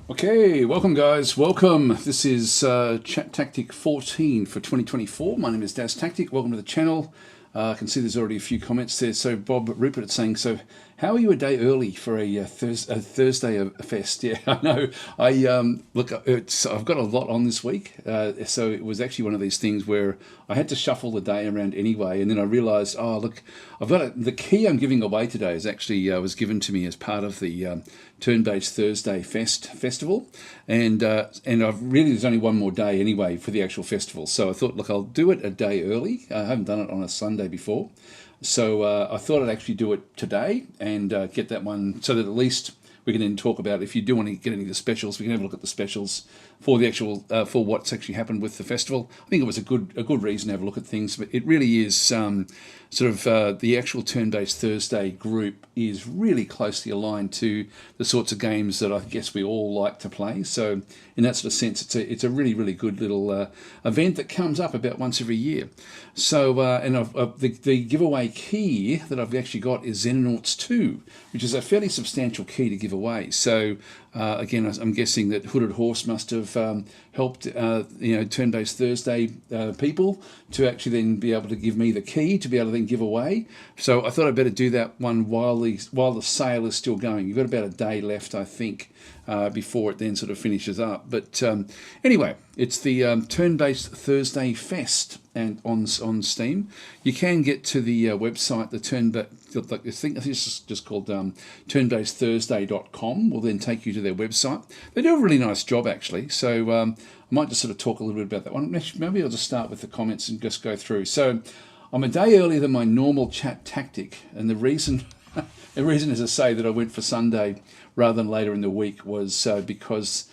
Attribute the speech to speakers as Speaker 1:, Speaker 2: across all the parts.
Speaker 1: Okay, welcome guys, welcome. This is ChatTactic 14 for 2024. My name is ChatTactic. Welcome to the channel. I can see there's already a few comments there. So Bob Rupert is saying, so how are you a day early for a Thursday fest? Yeah, I know. Look, I've got a lot on this week, so it was actually one of these things where I had to shuffle the day around anyway, and then I realised, oh look, I've got the key I'm giving away today is actually was given to me as part of the Turn-Based Thursday Festival, and I've really there's only one more day anyway for the actual festival, so I thought, look, I'll do it a day early. I haven't done it on a Sunday before, so I thought I'd actually do it today and get that one so that at least we can then talk about, if you do want to get any of the specials, we can have a look at the specials for the actual for what's actually happened with the festival. I think it was a good reason to have a look at things, but it really is the actual Turn-Based Thursday group is really closely aligned to the sorts of games that I guess we all like to play. So in that sort of sense, it's a really good little event that comes up about once every year. So the giveaway key that I've actually got is Xenonauts 2, which is a fairly substantial key to give away. So again, I'm guessing that Hooded Horse must have helped Turn-Based Thursday people to actually then be able to give me the key to be able to then give away. So I thought I'd better do that one while the sale is still going. You've got about a day left, I think, before it then sort of finishes up. But anyway, it's the Turn-Based Thursday Fest and on Steam. You can get to the website, I think it's just called turnbasedthursday.com will then take you to their website. They do a really nice job actually, so I might just sort of talk a little bit about that one. Maybe I'll just start with the comments and just go through. So I'm a day earlier than my normal ChatTactic, and the reason as I say that I went for Sunday rather than later in the week was because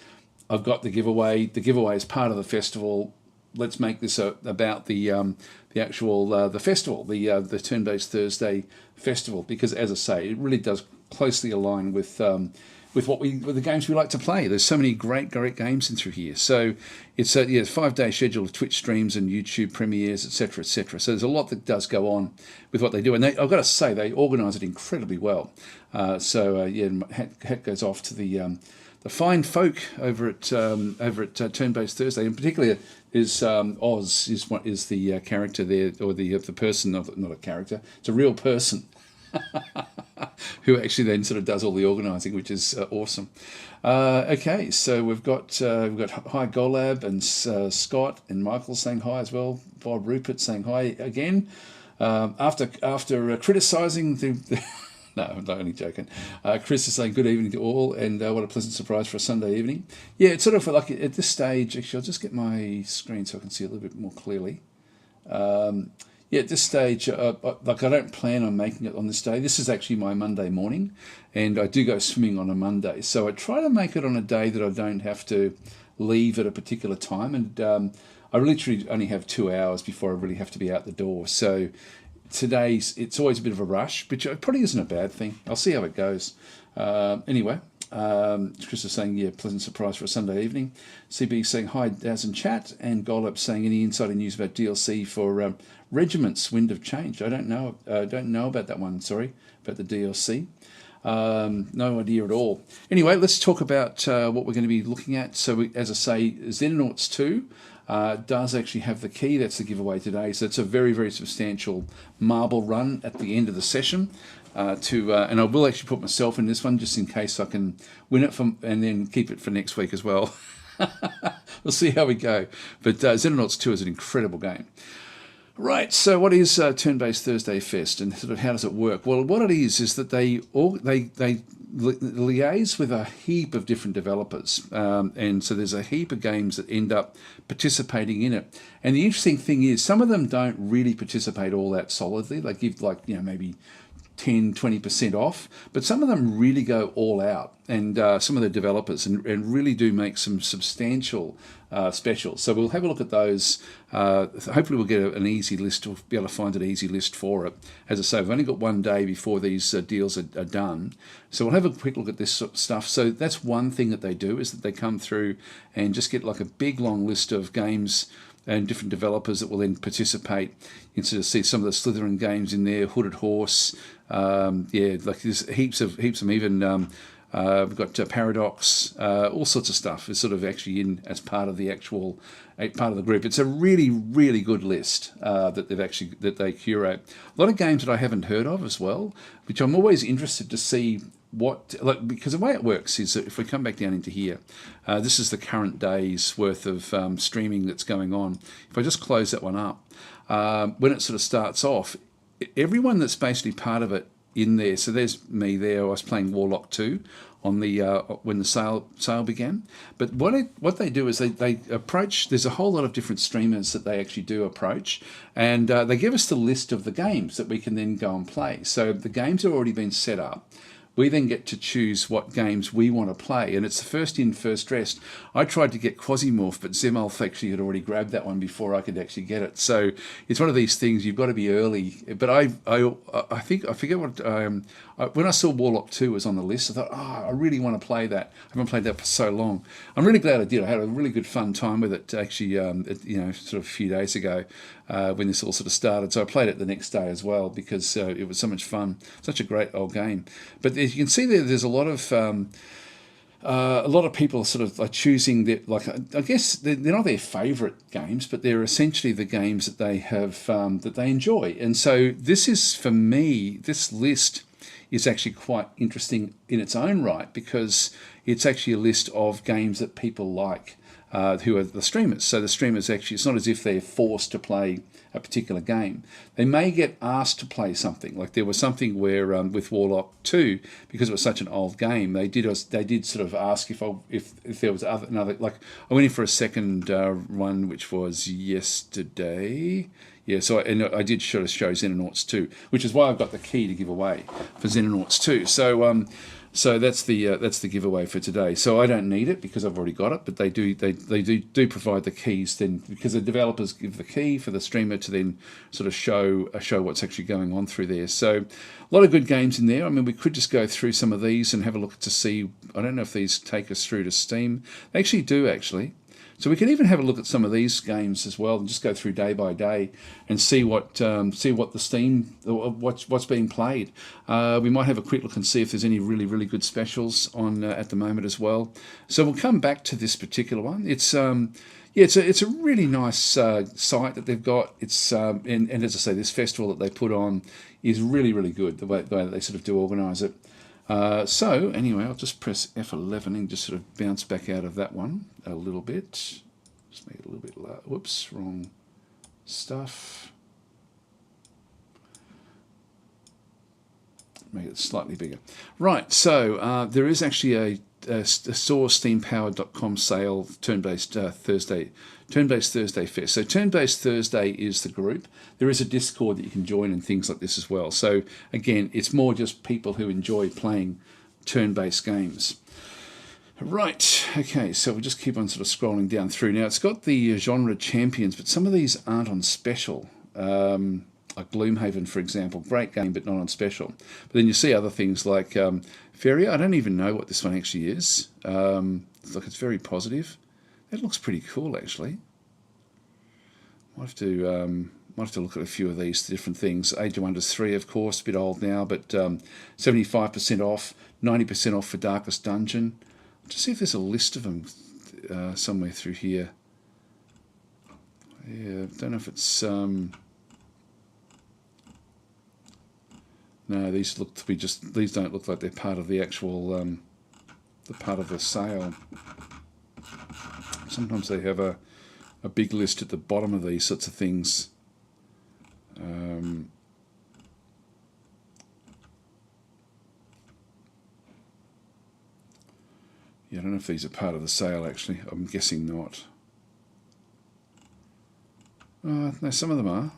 Speaker 1: I've got the giveaway. The giveaway is part of the festival. Let's make this about the actual the festival, the Turn-Based Thursday Festival, because as I say, it really does closely align with the games we like to play. There's so many great games in through here. So it's a 5-day schedule of Twitch streams and YouTube premieres, etc., etc. So there's a lot that does go on with what they do, and I've got to say they organise it incredibly well. Hat goes off to the fine folk over at Turn-Based Thursday, and particularly is Oz is the character there, or the person, not a character, it's a real person who actually then sort of does all the organising, which is awesome. Okay, so we've got hi Golab and Scott and Michael saying hi as well. Bob Rupert saying hi again. After criticising the no, I'm only joking. Chris is saying good evening to all, and what a pleasant surprise for a Sunday evening. Yeah, it's sort of like at this stage, actually, I'll just get my screen so I can see a little bit more clearly. At this stage, I don't plan on making it on this day. This is actually my Monday morning, and I do go swimming on a Monday. So I try to make it on a day that I don't have to leave at a particular time, and I literally only have 2 hours before I really have to be out the door. So it's always a bit of a rush, which probably isn't a bad thing. I'll see how it goes. Anyway, Chris is saying, yeah, pleasant surprise for a Sunday evening. CB saying hi, Daz and chat, and Golub saying any insider news about DLC for Regiments Wind of Change. I don't know about that one. Sorry about the DLC. No idea at all. Anyway, let's talk about what we're going to be looking at. So, as I say, Xenonauts 2 does actually have the key. That's the giveaway today. So it's a very substantial marble run at the end of the session. And I will actually put myself in this one just in case I can win it and then keep it for next week as well. We'll see how we go. But Xenonauts 2 is an incredible game. Right, so what is Turn-Based Thursday Fest, and sort of how does it work? Well, what it is that they liaise with a heap of different developers, and so there's a heap of games that end up participating in it. And the interesting thing is, some of them don't really participate all that solidly. They give maybe 10-20% off, but some of them really go all out, and some of the developers and really do make some substantial specials. So we'll have a look at those. Hopefully we'll get an easy list. We'll be able to find an easy list for it. As I say, we've only got one day before these deals are done, so we'll have a quick look at this sort of stuff. So that's one thing that they do, is that they come through and just get like a big long list of games and different developers that will then participate. You can sort of see some of the Slytherin games in there, Hooded Horse. Like there's heaps of them. Even we've got Paradox, all sorts of stuff is sort of actually in as part of the actual part of the group. It's a really, really good list that they curate. A lot of games that I haven't heard of as well, which I'm always interested to see because the way it works is that if we come back down into here, this is the current day's worth of streaming that's going on. If I just close that one up, when it sort of starts off, everyone that's basically part of it in there. So there's me there. I was playing Warlock 2 on the when the sale began. But what they do is they approach. There's a whole lot of different streamers that they actually do approach, and they give us the list of the games that we can then go and play. So the games have already been set up. We then get to choose what games we want to play, and it's the first in, first dressed. I tried to get Quasimorph, but Zemulf actually had already grabbed that one before I could actually get it. So it's one of these things, you've got to be early. But I forget what, when I saw Warlock 2 was on the list, I thought, I really want to play that. I haven't played that for so long. I'm really glad I did. I had a really good fun time with it, actually, sort of a few days ago when this all sort of started. So I played it the next day as well because it was so much fun. Such a great old game. But as you can see there's a lot of people sort of like choosing I guess they're not their favourite games, but they're essentially the games that they have that they enjoy. And so this is, for me, this list is actually quite interesting in its own right because it's actually a list of games that people like, who are the streamers. So the streamers actually, it's not as if they're forced to play a particular game. They may get asked to play something. Like there was something where with Warlock 2, because it was such an old game, they did sort of ask if there was another. Like I went in for a second one, which was yesterday. Yeah, so I did sort of show Xenonauts 2, which is why I've got the key to give away for Xenonauts 2. So that's the giveaway for today. So I don't need it because I've already got it, but they do provide the keys then, because the developers give the key for the streamer to then sort of show what's actually going on through there. So a lot of good games in there. I mean, we could just go through some of these and have a look to see. I don't know if these take us through to Steam. They actually do, actually. So we can even have a look at some of these games as well, and just go through day by day and see what the Steam, what's being played. We might have a quick look and see if there's any really, really good specials on at the moment as well. So we'll come back to this particular one. It's it's a really nice site that they've got. It's and as I say, this festival that they put on is really, really good. The way that they sort of do organise it. So anyway, I'll just press F11 and just sort of bounce back out of that one a little bit. Just make it a little bit low. Whoops, wrong stuff. Make it slightly bigger. Right, so there is actually a SawSteamPowered.com sale, Turn-Based Thursday Fest. So Turn-Based Thursday is the group. There is a Discord that you can join and things like this as well. So again, it's more just people who enjoy playing turn-based games. Right, okay, so we'll just keep on sort of scrolling down through. Now, it's got the genre champions, but some of these aren't on special. Like Gloomhaven, for example, great game, but not on special. But then you see other things like Feria. I don't even know what this one actually is. Look, it's very positive. That looks pretty cool, actually. Might have to look at a few of these different things. Age of Wonders 3, of course, a bit old now, but 75% off, 90% off for Darkest Dungeon. Just see if there's a list of them somewhere through here. Yeah, don't know if it's... No, these look to be these don't look like they're part of the actual, the part of the sale. Sometimes they have a big list at the bottom of these sorts of things. Yeah, I don't know if these are part of the sale, actually. I'm guessing not. No, some of them are.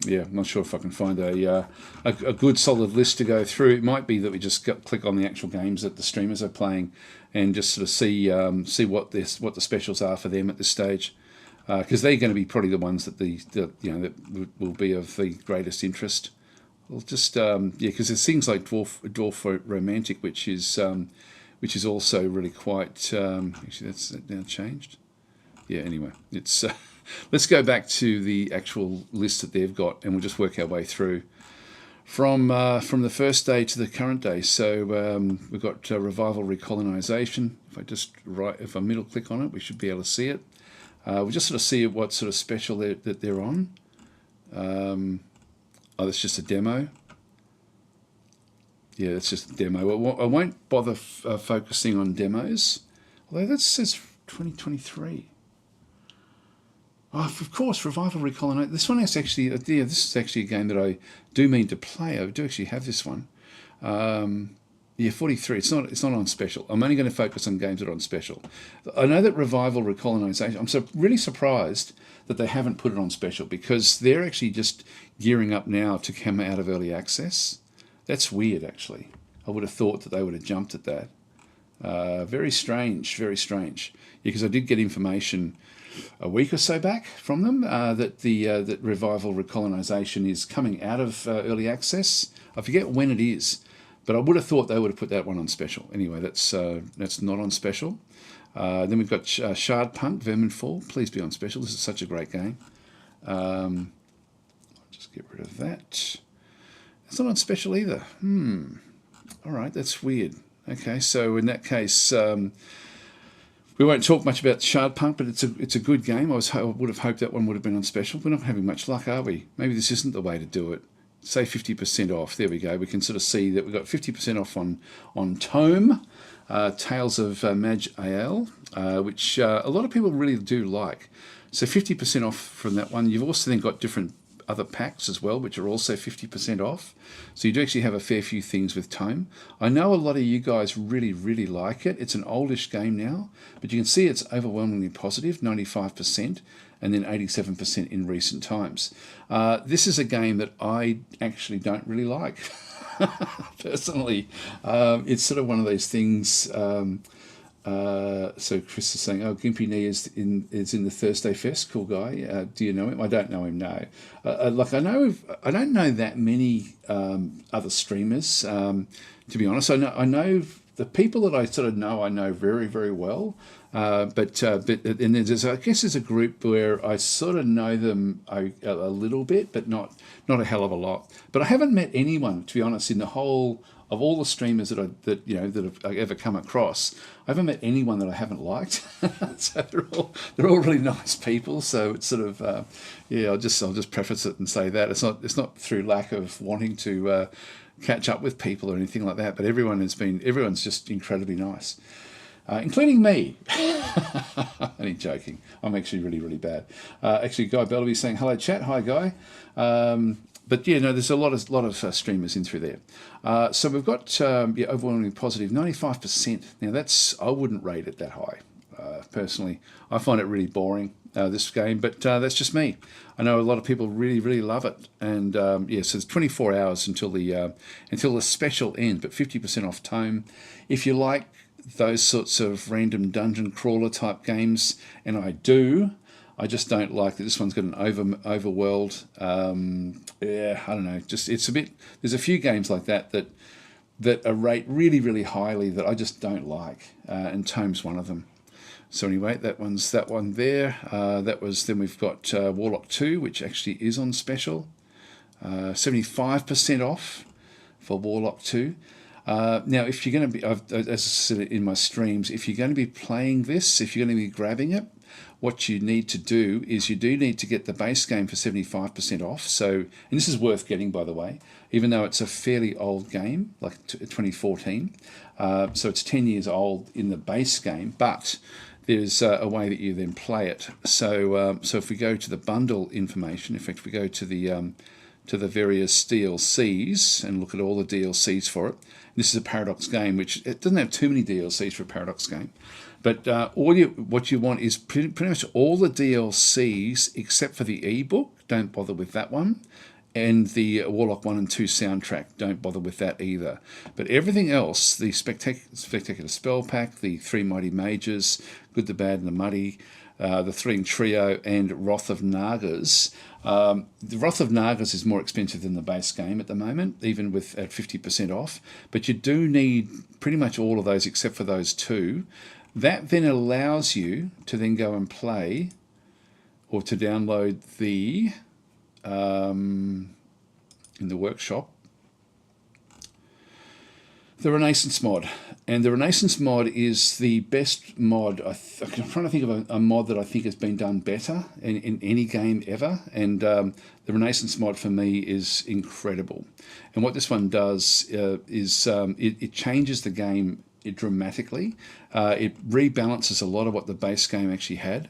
Speaker 1: Yeah, I'm not sure if I can find a good solid list to go through. It might be that we just click on the actual games that the streamers are playing and just sort of see what the specials are for them at this stage, because they're going to be probably the ones that that will be of the greatest interest. We'll just because there's things like Dwarf Romantic, which is also really quite. Actually, that's now changed. Yeah. Anyway, it's. Let's go back to the actual list that they've got, and we'll just work our way through. from the first day to the current day. So we've got revival recolonisation. If I middle click on it, we should be able to see it. We'll just sort of see what sort of special that they're on. Oh, that's just a demo. Yeah, that's just a demo. I won't bother focusing on demos, although that says 2023. Oh, of course, Revival Recolonization. This one is actually, this is actually a game that I do mean to play. I do actually have this one. Yeah, 43. It's not on special. I'm only going to focus on games that are on special. I know that Revival Recolonization, I'm really surprised that they haven't put it on special, because they're actually just gearing up now to come out of early access. That's weird, actually. I would have thought that they would have jumped at that. Very strange, very strange. Because I did get information a week or so back from them that that Revival Recolonization is coming out of early access. I forget when it is, but I would have thought they would have put that one on special. Anyway, that's not on special. Then we've got Shard Punk, Verminfall. Please be on special. This is such a great game. I'll just get rid of that. It's not on special either. All right, that's weird. Okay, so in that case, we won't talk much about Shard Punk, but it's a good game. I would have hoped that one would have been on special. We're not having much luck, are we? Maybe this isn't the way to do it. Say 50% off. There we go. We can sort of see that we've got 50% off on Tome, Tales of Maj Al, which a lot of people really do like. So 50% off from that one. You've also then got different other packs as well, which are also 50% off. So you do actually have a fair few things with Tome. I know a lot of you guys really, really like it. It's an oldish game now, but you can see it's overwhelmingly positive, 95%, and then 87% in recent times. This is a game that I actually don't really like, personally. It's sort of one of those things. So Chris is saying, "Oh, Gimpy Knee is in the Thursday Fest. Cool guy. Do you know him?" I don't know him. No. I don't know that many other streamers. To be honest, I know the people that I sort of know. I know very, very well. But and I guess there's a group where I sort of know them a little bit, but not a hell of a lot. But I haven't met anyone, to be honest, in the whole of all the streamers that I've ever come across. I haven't met anyone that I haven't liked. So they're all really nice people. So it's sort of I'll just preface it and say that it's not through lack of wanting to catch up with people or anything like that. But everyone's just incredibly nice. Including me. Only joking. I'm actually really, really bad. Actually, Guy Bellaby saying, "Hello, chat." Hi, Guy. But yeah, no, there's a lot of streamers in through there. So we've got overwhelmingly positive, 95%. Now I wouldn't rate it that high. Personally, I find it really boring, this game, but that's just me. I know a lot of people really, really love it, and so it's 24 hours until the special ends, but 50% off Tome. If you like those sorts of random dungeon crawler type games, and I do. I just don't like that this one's got an overworld. I don't know. Just it's a bit. There's a few games like that are rate really, really highly that I just don't like, and Tome's one of them. So anyway, that one there. Then we've got Warlock 2, which actually is on special, 75% off for Warlock 2. Now, if you're going to be, as I said in my streams, if you're going to be playing this, if you're going to be grabbing it, what you need to do is you do need to get the base game for 75% off. So, and this is worth getting, by the way, even though it's a fairly old game, like 2014. So it's 10 years old in the base game, but there's a way that you then play it. So, if we go to the bundle information, in fact, if we go to the various DLCs and look at all the DLCs for it. This is a Paradox game, which it doesn't have too many DLCs for a Paradox game. But what you want is pretty much all the DLCs except for the ebook. Don't bother with that one. And the Warlock 1 and 2 soundtrack. Don't bother with that either. But everything else, the Spectacular Spell Pack, the 3 Mighty Mages, Good, the Bad, and the Muddy, the Thrilling Trio, and Wrath of Nagas. The Wrath of Nagas is more expensive than the base game at the moment, even with at 50% off. But you do need pretty much all of those except for those 2. That then allows you to then go and play or to download the in the workshop. The Renaissance mod. And the Renaissance mod is the best mod. I'm trying to think of a mod that I think has been done better in any game ever. And the Renaissance mod for me is incredible. And what this one does is it changes the game dramatically. It rebalances a lot of what the base game actually had.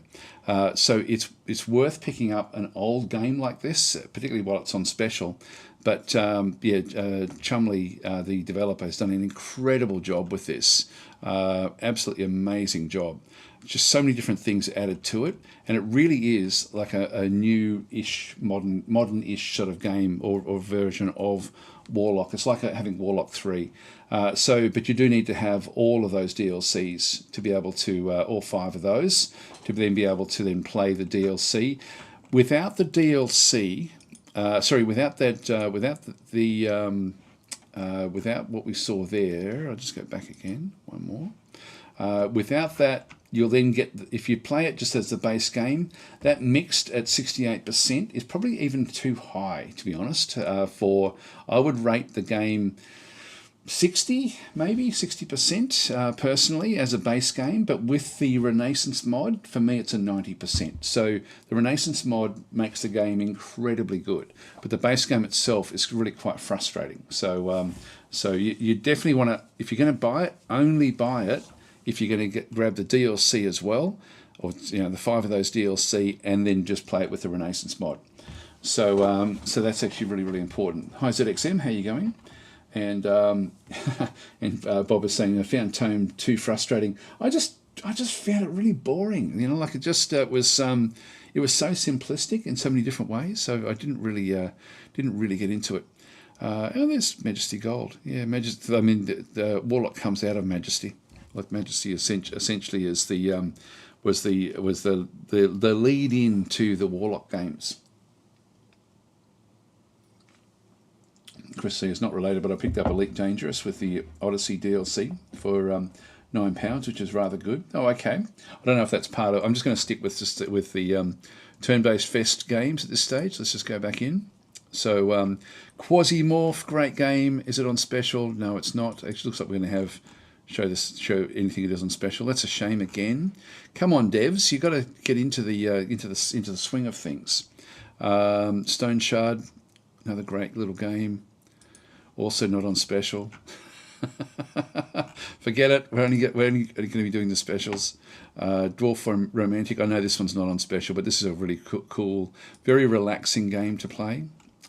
Speaker 1: So it's worth picking up an old game like this, particularly while it's on special. But Chumley, the developer, has done an incredible job with this. Absolutely amazing job. Just so many different things added to it, and it really is like a new-ish, modern-ish sort of game or version of Warlock. It's like having Warlock 3. But you do need to have all of those DLCs to be able to, all 5 of those, to then be able to then play the DLC. Without the DLC, without what we saw there, I'll just go back again, one more. Without that, you'll then get, if you play it just as the base game, that mixed at 68% is probably even too high, to be honest. I would rate the game 60, maybe 60% personally as a base game, but with the Renaissance mod, for me it's a 90%. So the Renaissance mod makes the game incredibly good, but the base game itself is really quite frustrating. So you definitely want to, if you're going to buy it, only buy it if you're going to grab the DLC as well, or the 5 of those DLC, and then just play it with the Renaissance mod. So that's actually really, really important. Hi ZXM, how you going? And Bob is saying, I found Tome too frustrating. I just found it really boring. Like it was so simplistic in so many different ways. So I didn't really get into it. Oh, there's Majesty Gold. Yeah, Majesty. I mean, the Warlock comes out of Majesty. Like Majesty essentially is was the lead in to the Warlock games. Chris C is not related, but I picked up Elite Dangerous with the Odyssey DLC for £9, which is rather good. Oh, okay. I don't know if that's part of. I'm just going to stick with the turn-based Fest games at this stage. Let's just go back in. So Quasimorph, great game. Is it on special? No, it's not. Actually, looks like we're going to have show anything it is on special. That's a shame again. Come on, devs, you've got to get into the swing of things. Stone Shard, another great little game. Also not on special. Forget it. We're only going to be doing the specials. Dwarf Romantic. I know this one's not on special, but this is a really cool, very relaxing game to play.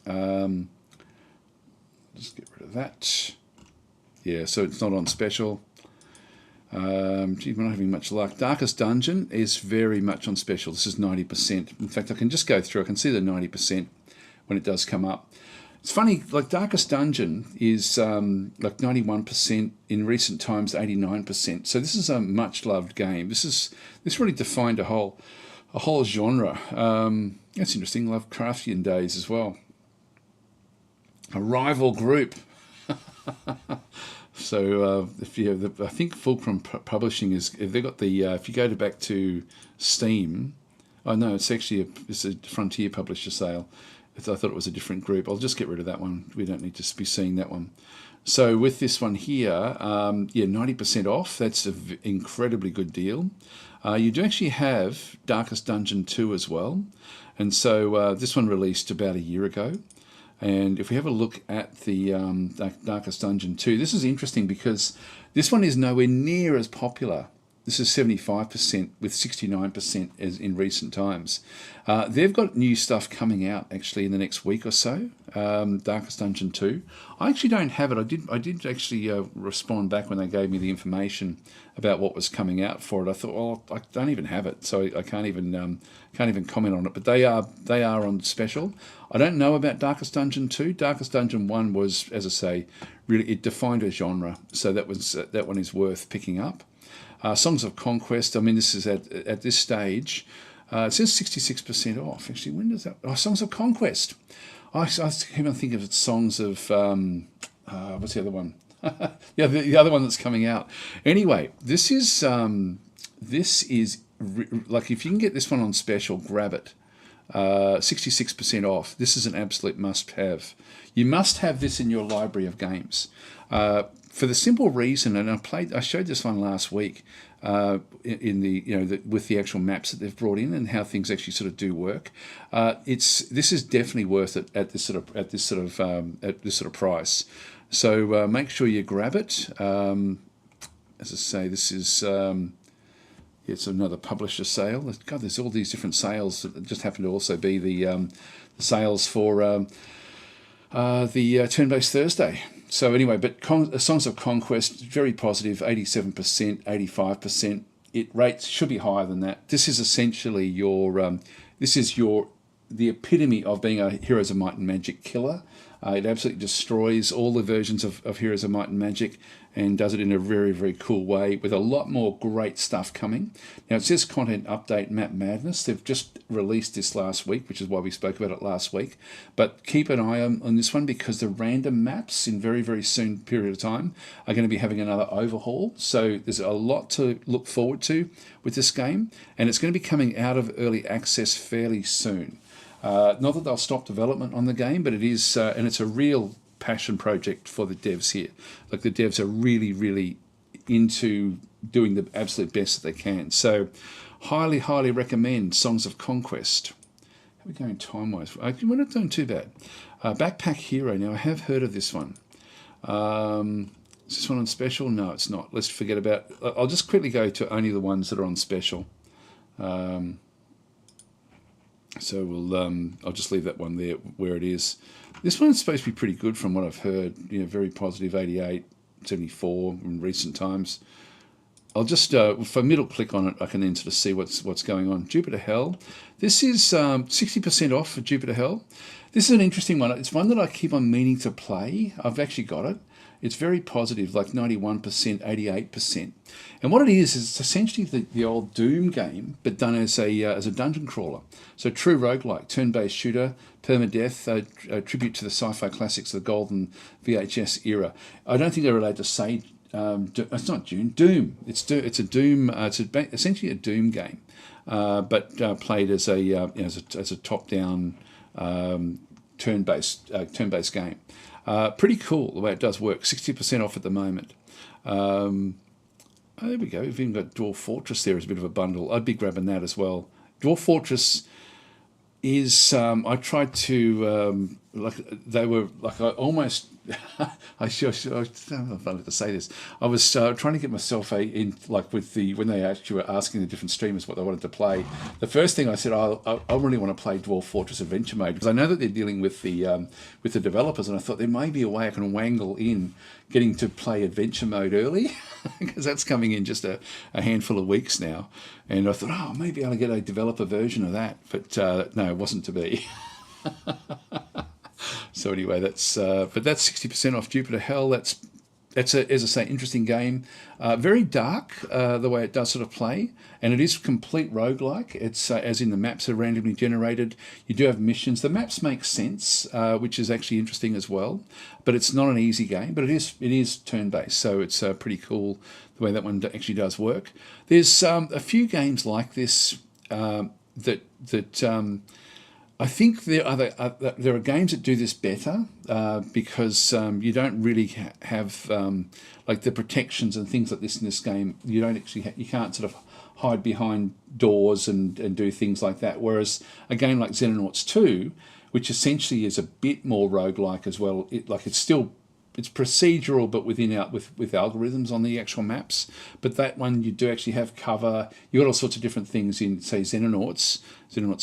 Speaker 1: Just get rid of that. Yeah, so it's not on special. We're not having much luck. Darkest Dungeon is very much on special. This is 90%. In fact, I can just go through. I can see the 90% when it does come up. It's funny, like Darkest Dungeon is like 91%, in recent times 89%. So this is a much loved game. This really defined a whole genre. That's interesting. Lovecraftian days as well. A rival group. So if you have I think Fulcrum Publishing is, if they got the if you go back to Steam, oh no, it's actually it's a Frontier Publisher sale. I thought it was a different group. I'll just get rid of that one. We don't need to be seeing that one. So with this one here, 90% off. That's an incredibly good deal. You do actually have Darkest Dungeon 2 as well. And so this one released about a year ago. And if we have a look at the Darkest Dungeon 2, this is interesting because this one is nowhere near as popular. This is 75% with 69% as in recent times. They've got new stuff coming out actually in the next week or so. Darkest Dungeon 2. I actually don't have it. I did actually respond back when they gave me the information about what was coming out for it. I thought, well, I don't even have it, so I can't even comment on it. But they are on special. I don't know about Darkest Dungeon 2. Darkest Dungeon 1 was, as I say, really it defined a genre. So that one is worth picking up. Songs of Conquest. I mean, this is at this stage. It says 66% off. Actually, when does that? Oh, Songs of Conquest. I even think of it Songs of what's the other one? Yeah, the other one that's coming out. Anyway, this is like if you can get this one on special, grab it. 66% off. This is an absolute must-have. You must have this in your library of games. for the simple reason, and I showed this one last week in the with the actual maps that they've brought in and how things actually sort of do work. This is definitely worth it at this sort of price. So make sure you grab it. As I say, this is it's another publisher sale. God, there's all these different sales that just happen to also be the sales for the Turn-Based Thursday. So anyway, but Songs of Conquest, very positive, 87%, 85%. It rates should be higher than that. This is essentially the epitome of being a Heroes of Might and Magic killer. It absolutely destroys all the versions of Heroes of Might and Magic and does it in a very, very cool way with a lot more great stuff coming. Now, it says Content Update Map Madness. They've just released this last week, which is why we spoke about it last week. But keep an eye on this one because the random maps in very, very soon period of time are going to be having another overhaul. So there's a lot to look forward to with this game. And it's going to be coming out of early access fairly soon. Not that they'll stop development on the game, but it is, and it's a real passion project for the devs here. Like the devs are really, really into doing the absolute best that they can. So highly, highly recommend Songs of Conquest. How are we going time-wise? We're not doing too bad. Backpack Hero. Now, I have heard of this one. Is this one on special? No, it's not. Let's forget about... I'll just quickly go to only the ones that are on special. So I'll just leave that one there where it is. This one's supposed to be pretty good from what I've heard. Very positive, 88, 74 in recent times. I'll just, if I middle click on it, I can then sort of see what's going on. Jupiter Hell. This is 60% off for Jupiter Hell. This is an interesting one. It's one that I keep on meaning to play. I've actually got it. It's very positive, like 91%, 88%. And what it is it's essentially the old Doom game, but done as a dungeon crawler. So true roguelike, turn-based shooter, permadeath, a tribute to the sci-fi classics of the golden VHS era. I don't think they're allowed to say it's not Doom. It's a Doom. It's essentially a Doom game, but played as a top-down turn-based game. Pretty cool the way it does work. 60% off at the moment. There we go. We've even got Dwarf Fortress there as a bit of a bundle. I'd be grabbing that as well. Dwarf Fortress is... I tried to... they were like I almost... I don't know if I have to say this. I was trying to get myself when they actually were asking the different streamers what they wanted to play. The first thing I said, I really want to play Dwarf Fortress Adventure Mode because I know that they're dealing with the developers, and I thought there may be a way I can wangle in getting to play Adventure Mode early because that's coming in just a handful of weeks now. And I thought, maybe I'll get a developer version of that, but no, it wasn't to be. So anyway, that's 60% off Jupiter Hell. That's as I say, interesting game. Very dark the way it does sort of play, and it is complete roguelike. It's as in the maps are randomly generated. You do have missions. The maps make sense, which is actually interesting as well. But it's not an easy game. But it is turn-based, so it's pretty cool the way that one actually does work. There's a few games like this that. I think there are games that do this better because you don't really have like the protections and things like this in this game. You don't actually you can't sort of hide behind doors and do things like that. Whereas a game like Xenonauts 2, which essentially is a bit more roguelike as well, it's procedural, but with algorithms on the actual maps. But that one, you do actually have cover. You got all sorts of different things in, say, Xenonauts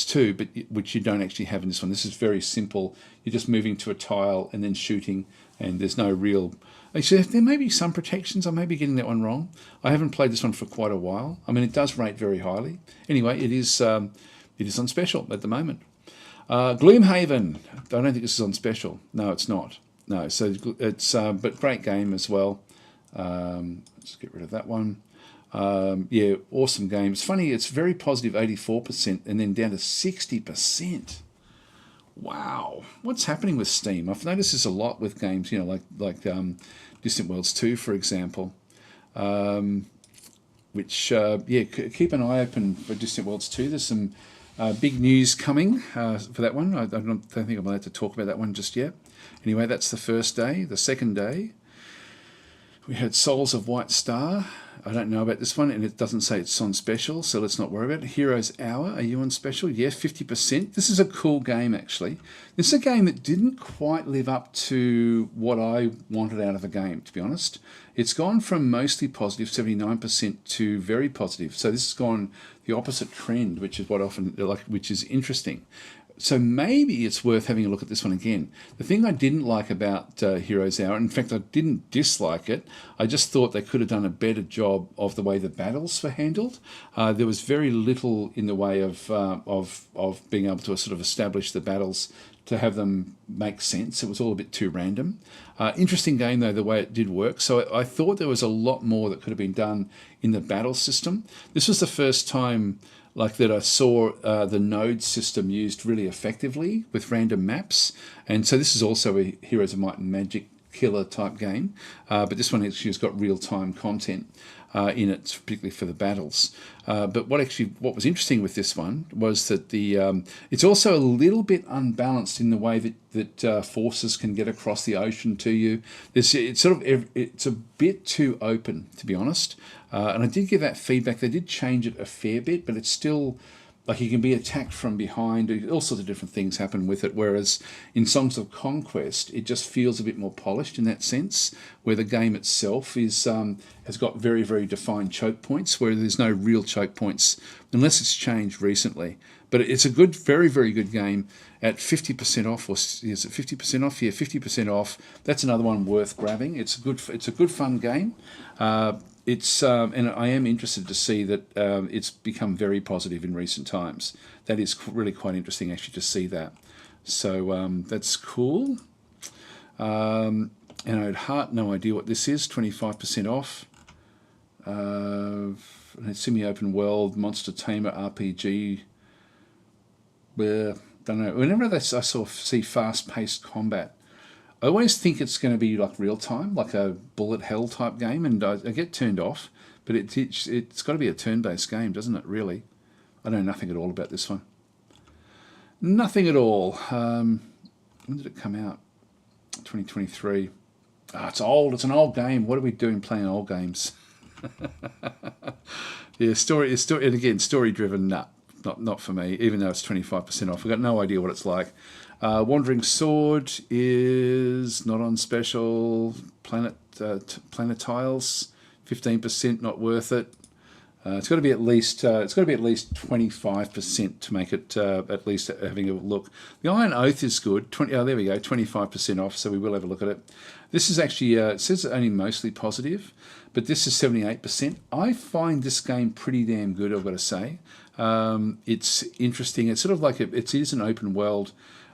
Speaker 1: 2, but which you don't actually have in this one. This is very simple. You're just moving to a tile and then shooting, and there's no real... Actually, there may be some protections. I may be getting that one wrong. I haven't played this one for quite a while. I mean, it does rate very highly. Anyway, it is on special at the moment. Gloomhaven. I don't think this is on special. No, it's not. No, so it's but great game as well. Let's get rid of that one. Yeah, awesome game. It's funny, it's very positive, 84%, and then down to 60%. Wow, what's happening with Steam? I've noticed this a lot with games, like Distant Worlds 2, for example. Which keep an eye open for Distant Worlds 2. There's some big news coming for that one. I don't think I'm allowed to talk about that one just yet. Anyway, that's the first day. The second day, We had Souls of White Star. I don't know about this one, and it doesn't say it's on special, so let's not worry about it. Heroes Hour, are you on special? Yeah, 50%. This is a cool game, actually. This is a game that didn't quite live up to what I wanted out of a game, to be honest. It's gone from mostly positive, 79%, to very positive. So this has gone the opposite trend, which is which is interesting. So maybe it's worth having a look at this one again. The thing I didn't like about Heroes Hour, in fact I didn't dislike it, I just thought they could have done a better job of the way the battles were handled. There was very little in the way of being able to sort of establish the battles to have them make sense. It was all a bit too random. Interesting game though, the way it did work. So I thought there was a lot more that could have been done in the battle system. This was the first time that I saw the node system used really effectively with random maps. And so this is also a Heroes of Might and Magic killer type game, but this one actually has got real-time content in it, particularly for the battles. But what was interesting with this one was that it's also a little bit unbalanced in the way that forces can get across the ocean to you. It's a bit too open, to be honest. And I did give that feedback. They did change it a fair bit, but it's still you can be attacked from behind. All sorts of different things happen with it. Whereas in Songs of Conquest, it just feels a bit more polished in that sense, where the game itself has got very, very defined choke points, where there's no real choke points unless it's changed recently. But it's a good, very, very good game at 50% off, or is it 50% off? Yeah, 50% off. That's another one worth grabbing. It's a good fun game. And I am interested to see that it's become very positive in recent times. That is really quite interesting, actually, to see that. So that's cool. And I had heart no idea what this is. 25% off. Semi-open world monster tamer RPG. Don't know. Whenever I see fast-paced combat, I always think it's going to be like real time, like a bullet hell type game, and I get turned off. But it's got to be a turn-based game, doesn't it? Really, I know nothing at all about this one. Nothing at all. When did it come out? 2023. It's old. It's an old game. What are we doing playing old games? Yeah, and again, story-driven. Nah, not for me. Even though it's 25% off, I've got no idea what it's like. Wandering Sword is not on special. Planet Tiles, 15%, not worth it. It's got to be at least 25% to make it at least having a look. The Iron Oath is good. There we go, 25% off. So we will have a look at it. This is actually it says only mostly positive, but this is 78%. I find this game pretty damn good, I've got to say. It's interesting. It's sort of like it is an open world.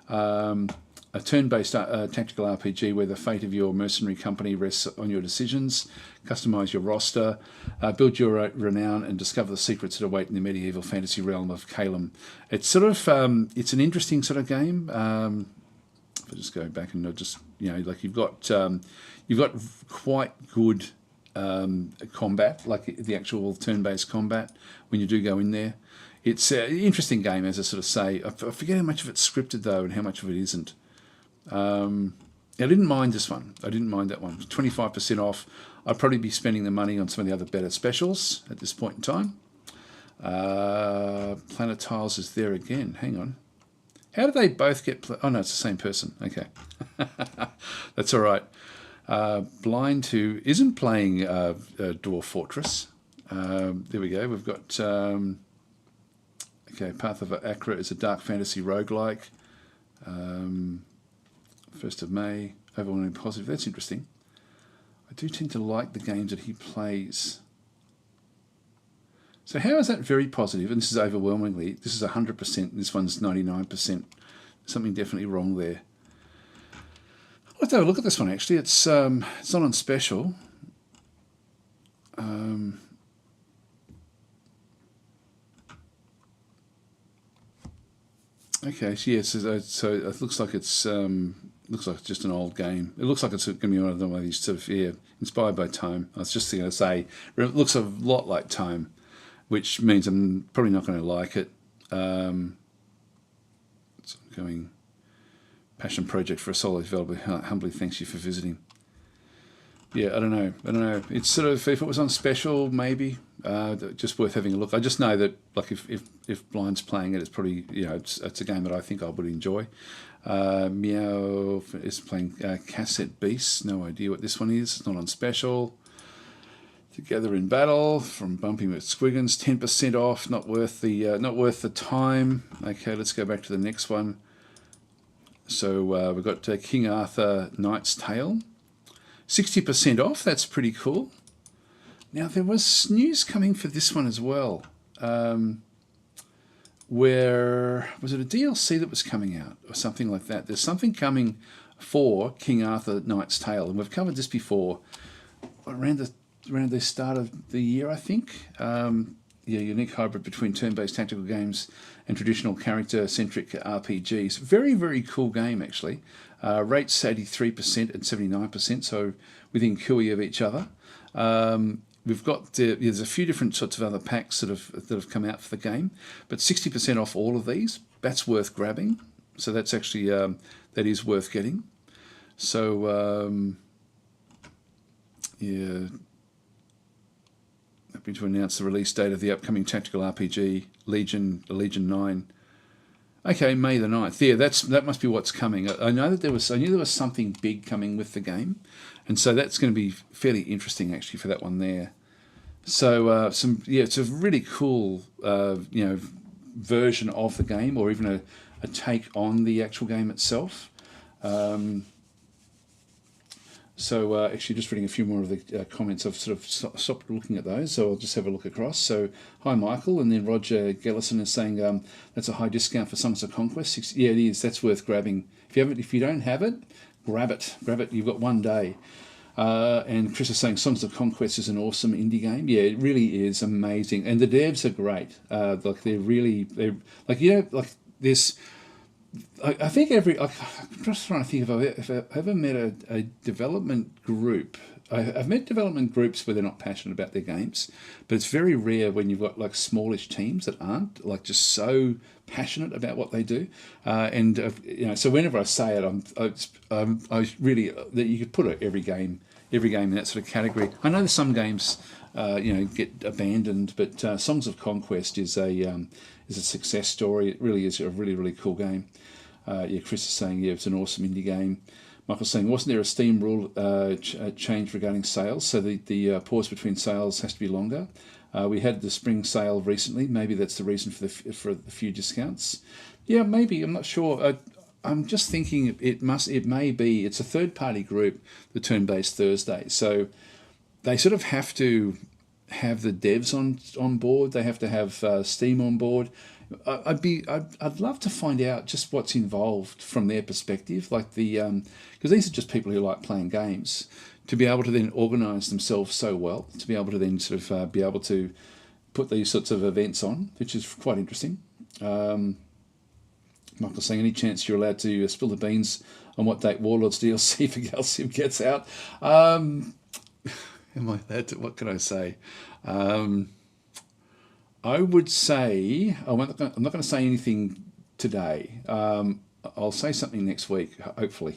Speaker 1: A turn-based tactical RPG where the fate of your mercenary company rests on your decisions. Customize your roster, build your renown, and discover the secrets that await in the medieval fantasy realm of Calum. It's sort of it's an interesting sort of game. If I just go back and just you've got quite good combat, like the actual turn-based combat when you do go in there. It's an interesting game, as I sort of say. I forget how much of it's scripted, though, and how much of it isn't. I didn't mind this one. I didn't mind that one. 25% off. I'd probably be spending the money on some of the other better specials at this point in time. Planet Tiles is there again. Hang on. How do they both get... Oh, no, it's the same person. Okay. That's all right. Blind, who isn't playing Dwarf Fortress. There we go. We've got... Okay, Path of Acra is a dark fantasy roguelike. 1st of May, overwhelmingly positive. That's interesting. I do tend to like the games that he plays. So how is that very positive? And this is overwhelmingly. This is 100%. This one's 99%. Something definitely wrong there. Let's have a look at this one, actually. It's not on special. Okay, so yes, so it looks like it's just an old game. It looks like it's going to be one of these sort of inspired by Tome. I was just going to say it looks a lot like Tome, which means I'm probably not going to like it. It's ongoing passion project for a solo developer. Humbly thanks you for visiting. Yeah, I don't know. It's sort of, if it was on special, maybe just worth having a look. I just know that like if Blind's playing it, it's probably it's a game that I think I would enjoy. Meow is playing Cassette Beast. No idea what this one is. It's not on special. Together in Battle from Bumpy McSquiggins, 10% off. Not worth the time. Okay, let's go back to the next one. So we've got King Arthur Knight's Tale, 60% off. That's pretty cool. Now there was news coming for this one as well. Where was it, a DLC that was coming out or something like that? There's something coming for King Arthur Knight's Tale, and we've covered this before around the start of the year, I think. Unique hybrid between turn-based tactical games and traditional character-centric RPGs. Very, very cool game, actually. Rates 83% and 79%, so within cooey of each other. We've got there's a few different sorts of other packs that have come out for the game, but 60% off all of these. That's worth grabbing. So that's actually that is worth getting. So happy to announce the release date of the upcoming tactical RPG Legion 9. Okay, May the 9th. Yeah, that must be what's coming. I knew there was something big coming with the game, and so that's going to be fairly interesting actually for that one there. So it's a really cool version of the game, or even a take on the actual game itself. Actually, just reading a few more of the comments. I've sort of stopped looking at those, so I'll just have a look across. So, hi, Michael. And then Roger Gellison is saying that's a high discount for Sons of Conquest. Yeah, it is. That's worth grabbing. If you don't have it, grab it. You've got one day. And Chris is saying Sons of Conquest is an awesome indie game. Yeah, it really is amazing. And the devs are great. There's... I think I'm just trying to think if I've ever met a development group. I've met development groups where they're not passionate about their games, but it's very rare when you've got like smallish teams that aren't like just so passionate about what they do. So whenever I say it, I really that you could put every game in that sort of category. I know that some games get abandoned, but Songs of Conquest is a success story. It really is a really, really cool game. Chris is saying, it's an awesome indie game. Michael's saying, wasn't there a Steam rule change regarding sales? So the pause between sales has to be longer. We had the spring sale recently. Maybe that's the reason for the few discounts. Yeah, maybe. I'm not sure. I'm just thinking it may be. It's a third-party group, the Turn-Based Thursday. So they sort of have to have the devs on board. They have to have Steam on board. I'd love to find out just what's involved from their perspective, like because these are just people who like playing games, to be able to then organise themselves so well, to be able to then sort of be able to put these sorts of events on, which is quite interesting. Michael's saying, any chance you're allowed to spill the beans on what date Warlords DLC for Galcium gets out? Am I allowed to? What can I say? I would say I'm not going to say anything today. I'll say something next week, hopefully.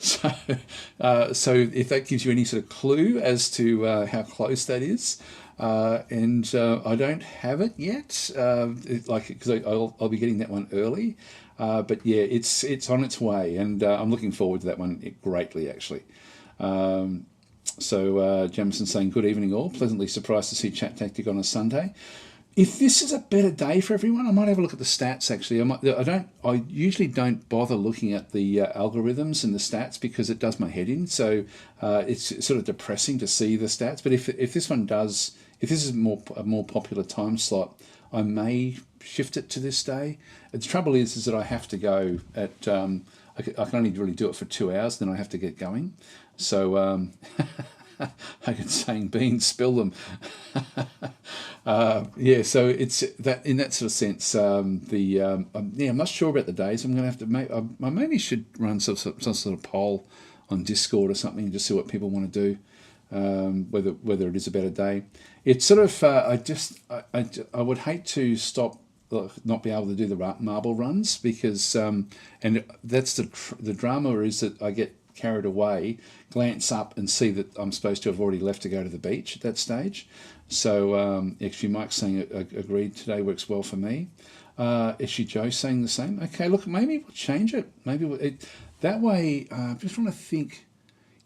Speaker 1: So if that gives you any sort of clue as to how close that is, and I don't have it yet, because I'll be getting that one early. But yeah, it's on its way, and I'm looking forward to that one greatly, actually. Jamison saying, good evening all. Pleasantly surprised to see ChatTactic on a Sunday. If this is a better day for everyone, I might have a look at the stats, actually. I usually don't bother looking at the algorithms and the stats because it does my head in. So it's sort of depressing to see the stats. But if this is a more popular time slot, I may shift it to this day. The trouble is that I have to go at... I can only really do it for 2 hours, then I have to get going. So, I can saying beans, spill them. So it's that in that sort of sense. I'm not sure about the days. I'm going to have to. I maybe should run some sort of poll on Discord or something and just see what people want to do. Whether it is a better day. It's sort of. I would hate to stop. Not be able to do the marble runs because and that's the drama is that I get carried away, glance up and see that I'm supposed to have already left to go to the beach at that stage. So actually, Mike's saying agreed today works well for me. Actually, Joe's saying the same. Okay, look, maybe we'll change it. Maybe that way. I'm just trying to think.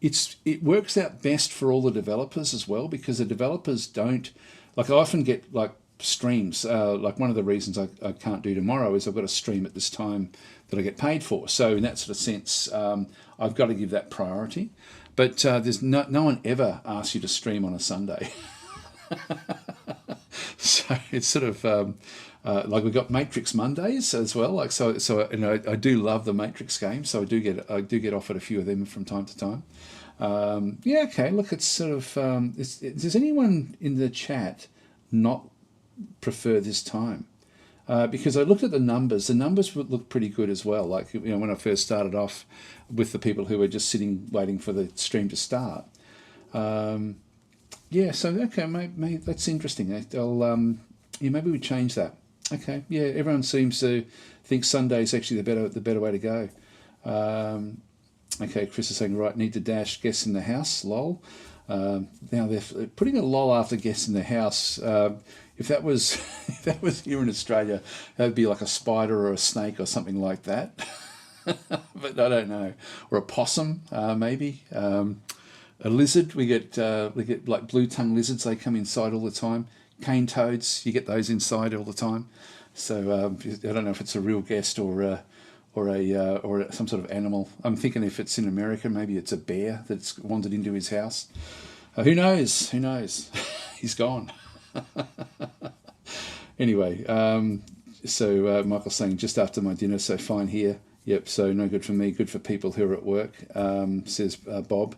Speaker 1: It works out best for all the developers as well, because the developers don't, like, I often get like streams, like one of the reasons I can't do tomorrow is I've got a stream at this time that I get paid for. So in that sort of sense, I've got to give that priority. But there's no one ever asks you to stream on a Sunday. So it's sort of like we've got Matrix Mondays as well. Like so you know, I do love the Matrix games, so I do get offered a few of them from time to time. Yeah, okay. Look, it's sort of. Does anyone in the chat not prefer this time? Because I looked at the numbers. The numbers would look pretty good as well. Like, you know, when I first started off with the people who were just sitting waiting for the stream to start. Yeah. So okay, maybe that's interesting. Yeah, maybe we change that. Okay. Yeah. Everyone seems to think Sunday is actually the better way to go. Okay, Chris is saying, right, need to dash guests in the house, lol. Now they're putting a lol after guests in the house. If that was if that was here in Australia, that would be like a spider or a snake or something like that. But I don't know. Or a possum, maybe. A lizard, we get like blue tongue lizards, they come inside all the time. Cane toads, you get those inside all the time. So I don't know if it's a real guest or some sort of animal. I'm thinking if it's in America, maybe it's a bear that's wandered into his house. Who knows? Who knows? He's gone. Anyway, so Michael's saying just after my dinner, so fine here. Yep, so no good for me, good for people who are at work, says Bob.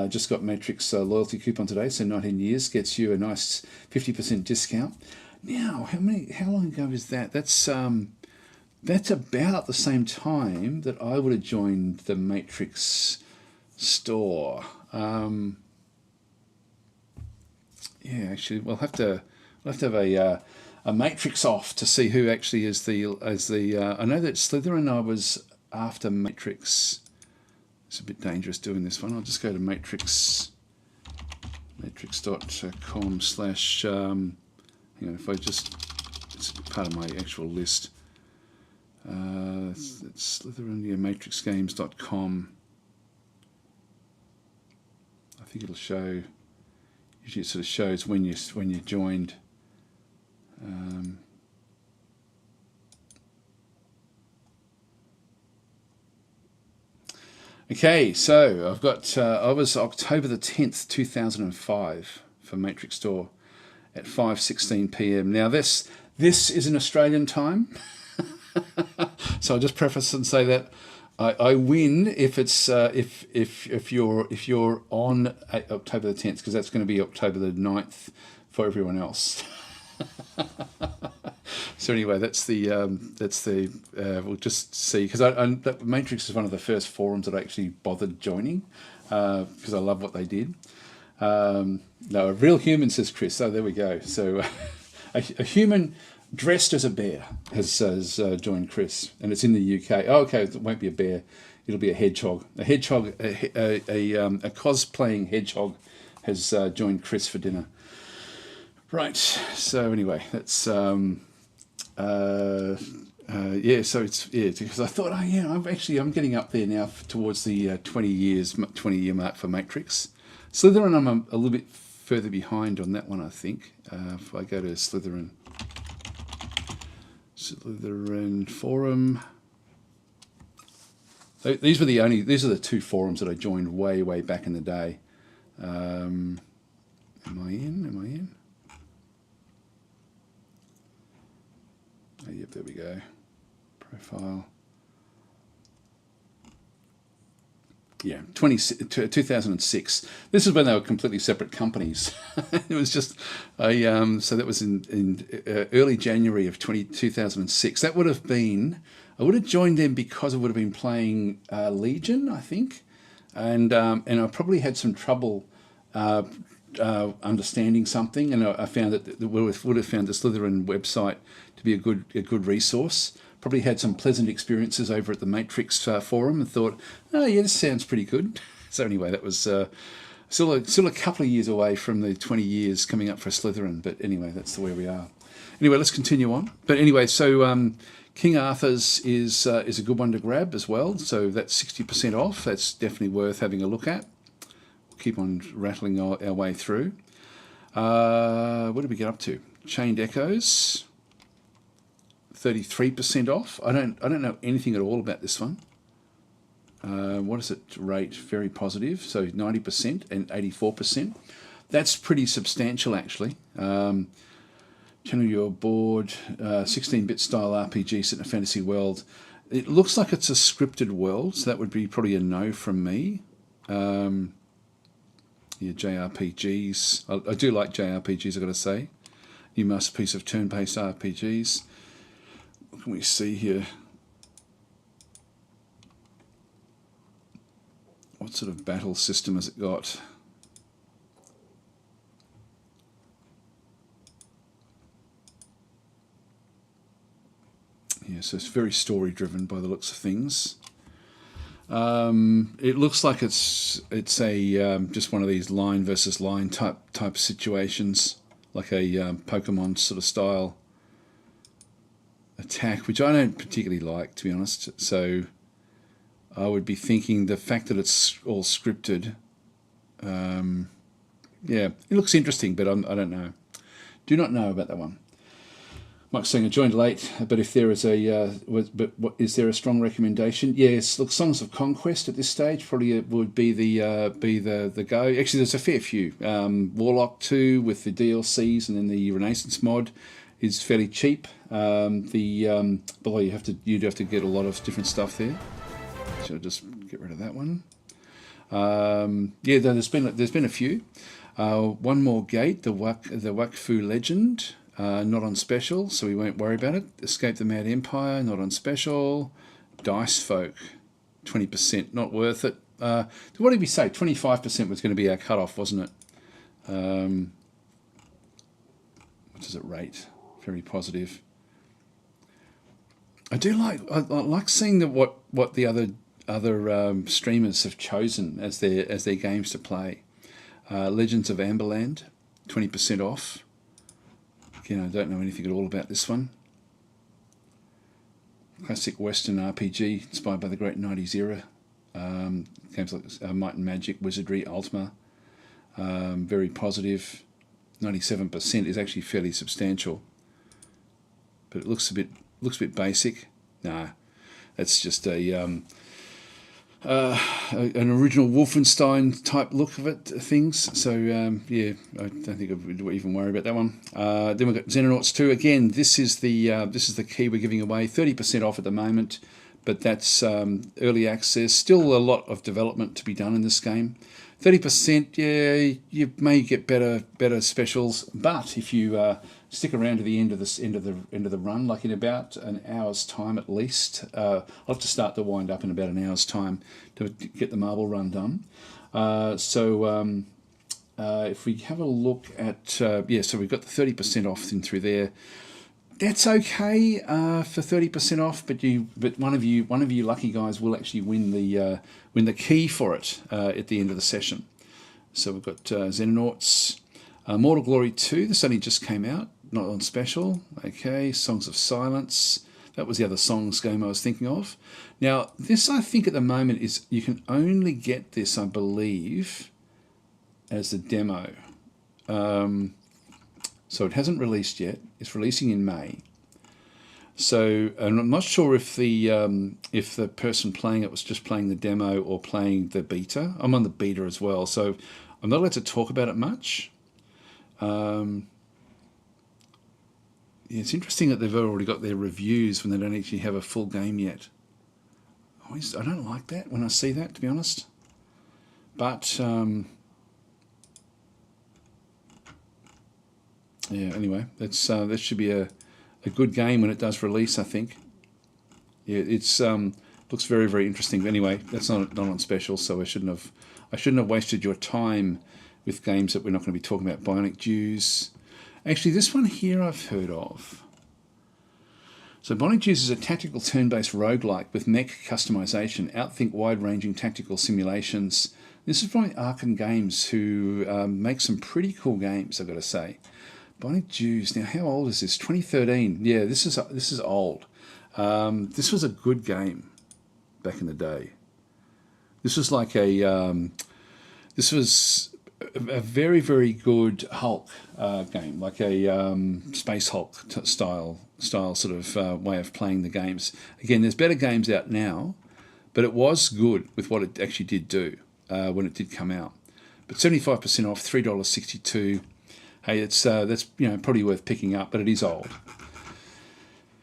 Speaker 1: Just got Matrix loyalty coupon today, so 19 years gets you a nice 50% discount. Now, how long ago is that? That's about the same time that I would have joined the Matrix store. Yeah, actually, we'll have to have a Matrix off to see who actually is the. I know that Slytherin I was after Matrix. It's a bit dangerous doing this one. I'll just go to matrix.com/. Hang on, if I just, it's part of my actual list. It's Slytherin, yeah, matrixgames.com. I think it'll show. Usually, it sort of shows when you joined. Okay, so I've got. I was October the 10th, 2005 for Matrix Store at 5:16 p.m. Now this is an Australian time. So I'll just preface and say that I win if it's if you're on October the 10th, because that's going to be October the 9th for everyone else. So anyway, that's the we'll just see, because that Matrix is one of the first forums that I actually bothered joining, because I love what they did. No, a real human, says Chris. So there we go. So a human dressed as a bear has joined Chris, and it's in the UK. Oh, okay, it won't be a bear; it'll be a hedgehog. A hedgehog, a cosplaying hedgehog, has joined Chris for dinner. Right. So anyway, that's yeah. So it's because I thought, I'm getting up there now towards the 20-year mark for Matrix. Slytherin, I'm a little bit further behind on that one, I think. If I go to Slytherin forum, these are the two forums that I joined way back in the day. Am I in? Oh, yep, there we go. Profile. Yeah, 2006. This is when they were completely separate companies. It was just so that was in early January of 2006. That would have been, I would have joined them because I would have been playing Legion, I think, and I probably had some trouble understanding something, and I found that would have found the Slytherin website to be a good resource. probably had some pleasant experiences over at the Matrix forum and thought, oh yeah, this sounds pretty good. So anyway, that was still a couple of years away from the 20 years coming up for Slytherin. But anyway, that's the way we are. Anyway, let's continue on. But anyway, so King Arthur's is a good one to grab as well. So that's 60% off. That's definitely worth having a look at. We'll keep on rattling our way through. What did we get up to? Chained Echoes, 33% off. I don't know anything at all about this one. What does it rate? Very positive. So 90% and 84%. That's pretty substantial, actually. Channel your board, 16-bit style RPG set in a fantasy world. It looks like it's a scripted world, so that would be probably a no from me. Yeah, JRPGs. I do like JRPGs, I've got to say. New masterpiece of turn-based RPGs. What can we see here? What sort of battle system has it got? Yeah, so it's very story-driven by the looks of things. It looks like it's a just one of these line versus line type situations, like a Pokemon sort of style attack, which I don't particularly like, to be honest. So I would be thinking the fact that it's all scripted, yeah, it looks interesting, but I don't know. Do not know about that one. Mike's saying I joined late, but if there is is there a strong recommendation? Yes, look, Songs of Conquest at this stage probably would be the go. Actually, there's a fair few. Warlock 2 with the DLCs and then the Renaissance mod is fairly cheap. But you'd have to get a lot of different stuff there. So I'll just get rid of that one. Yeah, there's been a few. One More Gate, the Wakfu Legend. Not on special, so we won't worry about it. Escape the Mad Empire, not on special. Dice Folk, 20%, not worth it. What did we say? 25% was going to be our cutoff, wasn't it? What does it rate? Very positive. I like seeing what the other streamers have chosen as their games to play. Legends of Amberland, 20% off. Again, I don't know anything at all about this one. Classic Western RPG inspired by the great 90s era. Games like Might and Magic, Wizardry, Ultima. Very positive. 97% is actually fairly substantial. But it looks a bit basic. Nah, that's just an original Wolfenstein type look of it, things. So yeah, I don't think I would even worry about that one. Then we've got Xenonauts 2. Again, this is the key we're giving away. 30% off at the moment, but that's early access. Still a lot of development to be done in this game. 30%, yeah, you may get better specials, but if you stick around to the end of the run, like in about an hour's time at least, I'll have to start the wind up in about an hour's time to get the marble run done. If we have a look at so we've got the 30% off in through there. That's okay for 30% off, but one of you lucky guys will actually win the key for it at the end of the session. So we've got Xenonauts, Mortal Glory 2. This only just came out, not on special. Okay, Songs of Silence. That was the other Songs game I was thinking of. Now this, I think at the moment, is you can only get this, I believe, as the demo. So it hasn't released yet. It's releasing in May. So, and I'm not sure if the person playing it was just playing the demo or playing the beta. I'm on the beta as well, so I'm not allowed to talk about it much. It's interesting that they've already got their reviews when they don't actually have a full game yet. I don't like that when I see that, to be honest. But yeah, anyway, that should be a good game when it does release, I think. Yeah, it's looks very, very interesting. But anyway, that's not on special, so I shouldn't have wasted your time with games that we're not going to be talking about. Bionic Jews. Actually, this one here I've heard of. So Bonnie uses a tactical turn-based roguelike with mech customization, outthink wide-ranging tactical simulations. This is from Arkham Games, who make some pretty cool games, I've got to say. Bonnie Jews. Now, how old is this? 2013. Yeah, this is old. This was a good game back in the day. This was like this was a very, very good Hulk game, like a Space Hulk style sort of way of playing the games. Again, there's better games out now, but it was good with what it actually did do when it did come out. But 75% off, $3.62. Hey, it's that's probably worth picking up, but it is old.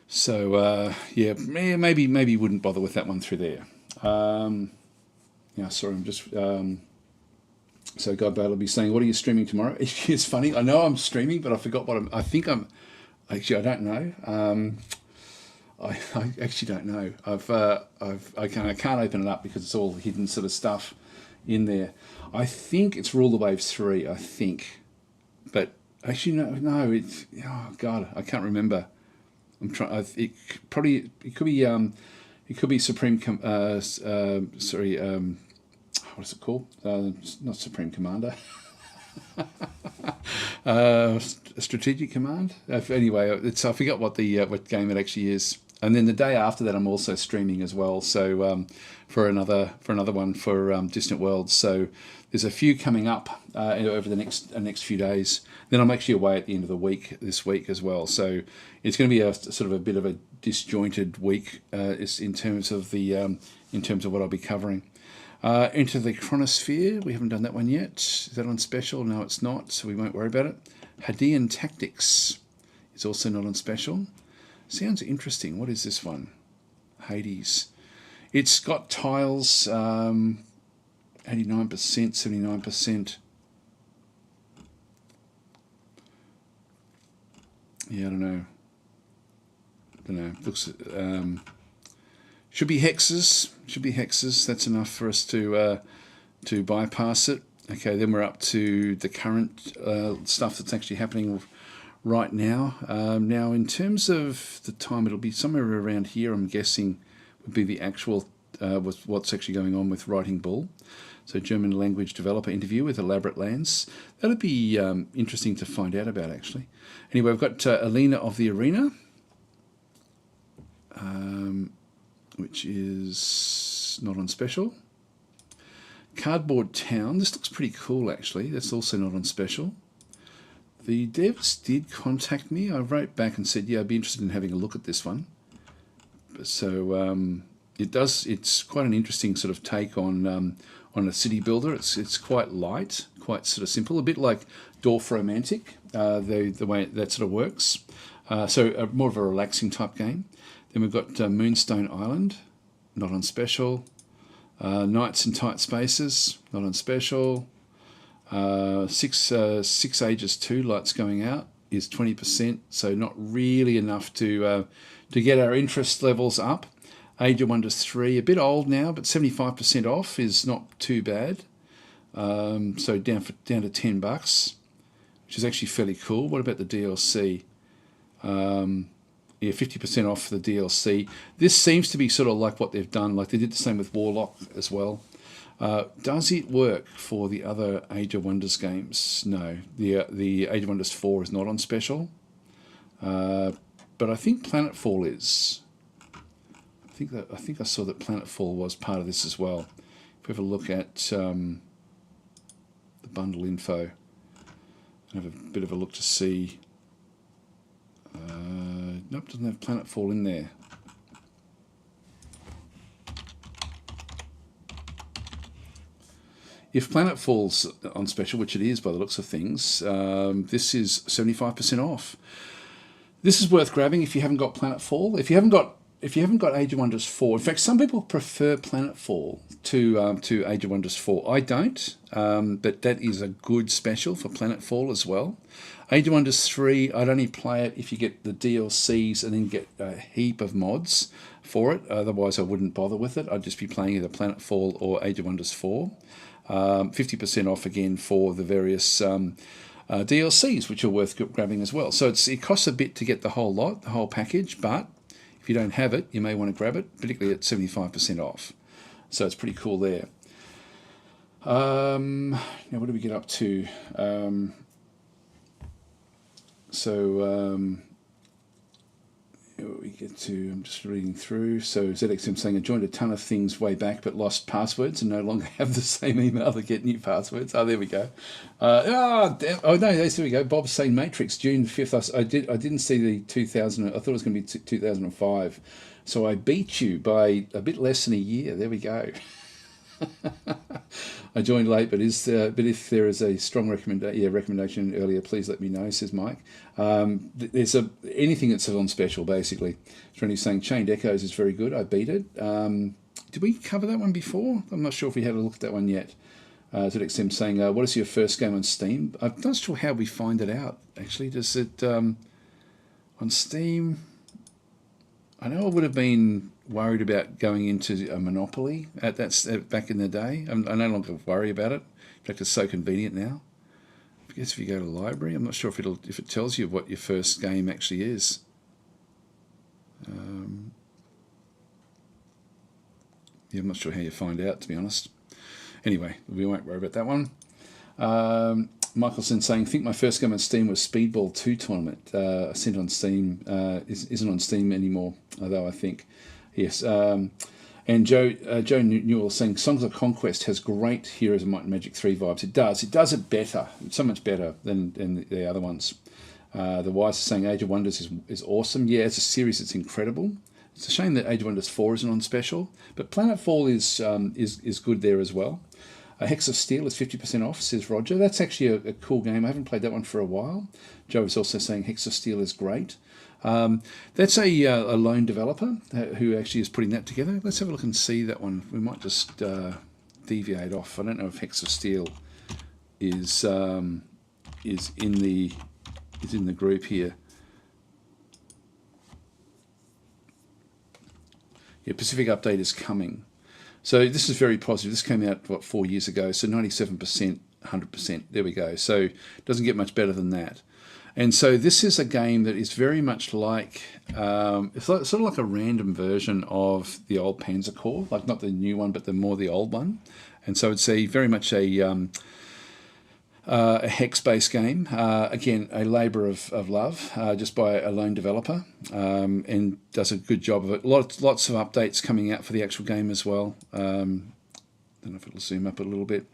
Speaker 1: So yeah, maybe you wouldn't bother with that one through there. Sorry, I'm just. So God Bale will be saying, "What are you streaming tomorrow?" It's funny. I know I'm streaming, but I forgot what I think I'm. Actually, I don't know. I actually don't know. I can't open it up because it's all hidden sort of stuff in there. I think it's Rule the Waves 3. I think, but actually no. It's God, I can't remember. I'm trying. It could be Supreme. What is it called? Not Supreme Commander. Strategic Command. Anyway, I forgot what game it actually is. And then the day after that, I'm also streaming as well. So for another one for Distant Worlds. So there's a few coming up over the next few days. Then I'm actually away at the end of the week this week as well. So it's going to be a sort of a bit of a disjointed week in terms of what I'll be covering. Enter the Chronosphere. We haven't done that one yet. Is that on special? No, it's not, so we won't worry about it. Hadean Tactics is also not on special. Sounds interesting. What is this one? Hades. It's got tiles, 89%, 79%. Yeah, I don't know. Looks should be hexes. That's enough for us to bypass it. Okay, then we're up to the current stuff that's actually happening right now. Now, in terms of the time, it'll be somewhere around here, I'm guessing, would be the actual what's actually going on with Writing Bull. So German language developer interview with Elaborate Lands. That'd be interesting to find out about, actually. Anyway, we've got Alina of the Arena, which is not on special. Cardboard Town. This looks pretty cool, actually. That's also not on special. The devs did contact me. I wrote back and said, yeah, I'd be interested in having a look at this one. So it's quite an interesting sort of take on a city builder. It's quite light, quite sort of simple, a bit like Dorf Romantic, the way that sort of works. So more of a relaxing type game. Then we've got Moonstone Island, not on special. Nights in Tight Spaces, not on special. Six Ages 2, Lights Going Out, is 20%, so not really enough to get our interest levels up. Age of Wonders 3, a bit old now, but 75% off is not too bad. So down to $10, which is actually fairly cool. What about the DLC? Yeah, 50% off the DLC. This seems to be sort of like what they've done. Like they did the same with Warlock as well. Does it work for the other Age of Wonders games? No. The Age of Wonders 4 is not on special. But I think Planetfall is. I think I saw that Planetfall was part of this as well. If we have a look at the bundle info, and have a bit of a look to see. Nope, doesn't have Planetfall in there. If Planetfall's on special, which it is by the looks of things, this is 75% off. This is worth grabbing if you haven't got Planetfall. If you haven't got Age of Wonders 4, in fact, some people prefer Planetfall to Age of Wonders 4. I don't, but that is a good special for Planetfall as well. Age of Wonders 3, I'd only play it if you get the DLCs and then get a heap of mods for it. Otherwise, I wouldn't bother with it. I'd just be playing either Planetfall or Age of Wonders 4. 50% off again for the various DLCs, which are worth grabbing as well. So it costs a bit to get the whole lot, the whole package, but If you don't have it, you may want to grab it, particularly at 75% off. So it's pretty cool there. Now, what do we get up to? We get to, I'm just reading through. So ZXM saying, I joined a ton of things way back but lost passwords and no longer have the same email to get new passwords. Oh, there we go. Oh no, there we go. Bob's saying Matrix, June 5th. I didn't see the 2000, I thought it was going to be 2005. So I beat you by a bit less than a year. There we go. I joined late, but if there is a strong recommendation earlier, please let me know, says Mike. There's anything that's on special, basically. Trinity's saying Chained Echoes is very good. I beat it. Did we cover that one before? I'm not sure if we had a look at that one yet. ZXM saying, what is your first game on Steam? I'm not sure how we find it out, actually. Does it, on Steam, I know I would have been worried about going into a Monopoly back in the day. I no longer worry about it. In fact, it's so convenient now. I guess if you go to the library, I'm not sure if it tells you what your first game actually is. Yeah, I'm not sure how you find out, to be honest. Anyway, we won't worry about that one. Michelson saying, I think my first game on Steam was Speedball 2 Tournament. Sent on Steam, isn't on Steam anymore, although I think, yes. And Joe Newell saying, Songs of Conquest has great Heroes of Might and Magic 3 vibes. It does. It does it better. It's so much better than the other ones. The Wise is saying Age of Wonders is awesome. Yeah, it's a series that's incredible. It's a shame that Age of Wonders 4 isn't on special, but Planetfall is good there as well. Hex of Steel is 50% off, says Roger. That's actually a cool game. I haven't played that one for a while. Joe is also saying Hex of Steel is great. That's a lone developer who actually is putting that together. Let's have a look and see that one. We might just deviate off. I don't know if Hex of Steel is in the group here. Yeah, Pacific Update is coming. So this is very positive. This came out, 4 years ago? So 97%, 100%. There we go. So it doesn't get much better than that. And so this is a game that is very much like, it's sort of like a random version of the old Panzer Corps, like not the new one, but the old one. And so it's very much a hex-based game. Again, a labour of love, just by a lone developer, and does a good job of it. Lots of updates coming out for the actual game as well. Don't know if it'll zoom up a little bit.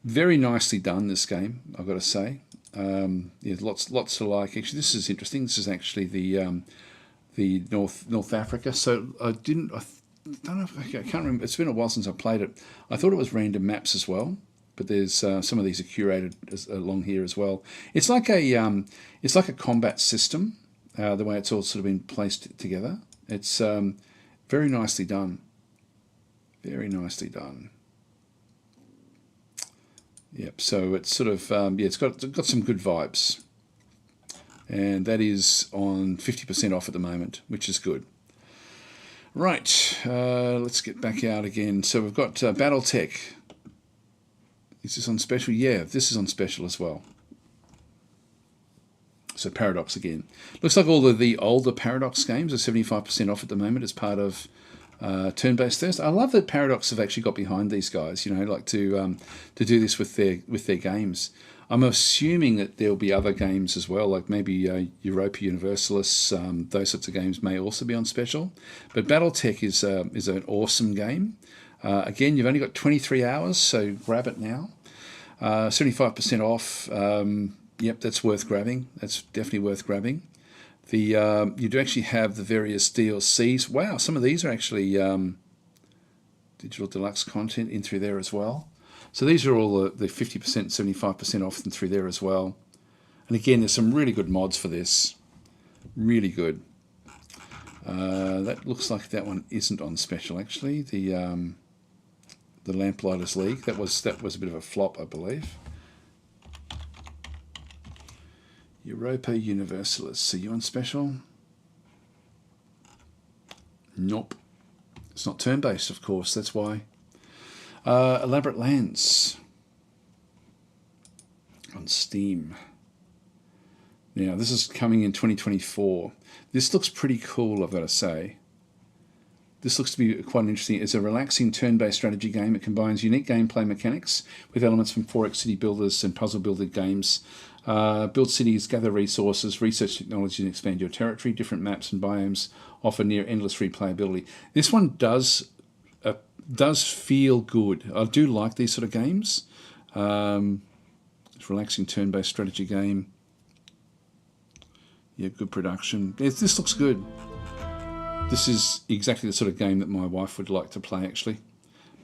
Speaker 1: Very nicely done, this game, I've got to say. Yeah, lots to like. Actually, this is interesting. This is actually the North Africa. So I don't know. I can't remember. It's been a while since I played it. I thought it was random maps as well. But there's some of these are curated along here as well. It's like a combat system, the way it's all sort of been placed together. It's very nicely done. Very nicely done. Yep. So it's sort of it's got some good vibes, and that is on 50% off at the moment, which is good. Right. Let's get back out again. So we've got BattleTech. Is this on special? Yeah, this is on special as well. So Paradox again. Looks like all of the older Paradox games are 75% off at the moment as part of Turn-Based Thursday. I love that Paradox have actually got behind these guys, like to do this with their games. I'm assuming that there'll be other games as well, like maybe Europa Universalis, those sorts of games may also be on special. But BattleTech is an awesome game. Again, you've only got 23 hours, so grab it now. 75% off. Yep, that's worth grabbing. That's definitely worth grabbing. You do actually have the various DLCs. Wow, some of these are actually digital deluxe content in through there as well. So these are all the 50%, 75% off and through there as well. And again, there's some really good mods for this. Really good. That looks like that one isn't on special actually. The Lamplighters League, that was a bit of a flop, I believe. Europa Universalis, are you on special? Nope. It's not turn-based, of course, that's why. Elaborate Lands on Steam. Now, this is coming in 2024. This looks pretty cool, I've got to say. This looks to be quite interesting. It's a relaxing turn-based strategy game. It combines unique gameplay mechanics with elements from 4X City Builders and puzzle builder games. Build cities, gather resources, research technology, and expand your territory. Different maps and biomes offer near endless replayability. This one does feel good. I do like these sort of games. It's a relaxing turn-based strategy game. Yeah, good production. This looks good. This is exactly the sort of game that my wife would like to play, actually.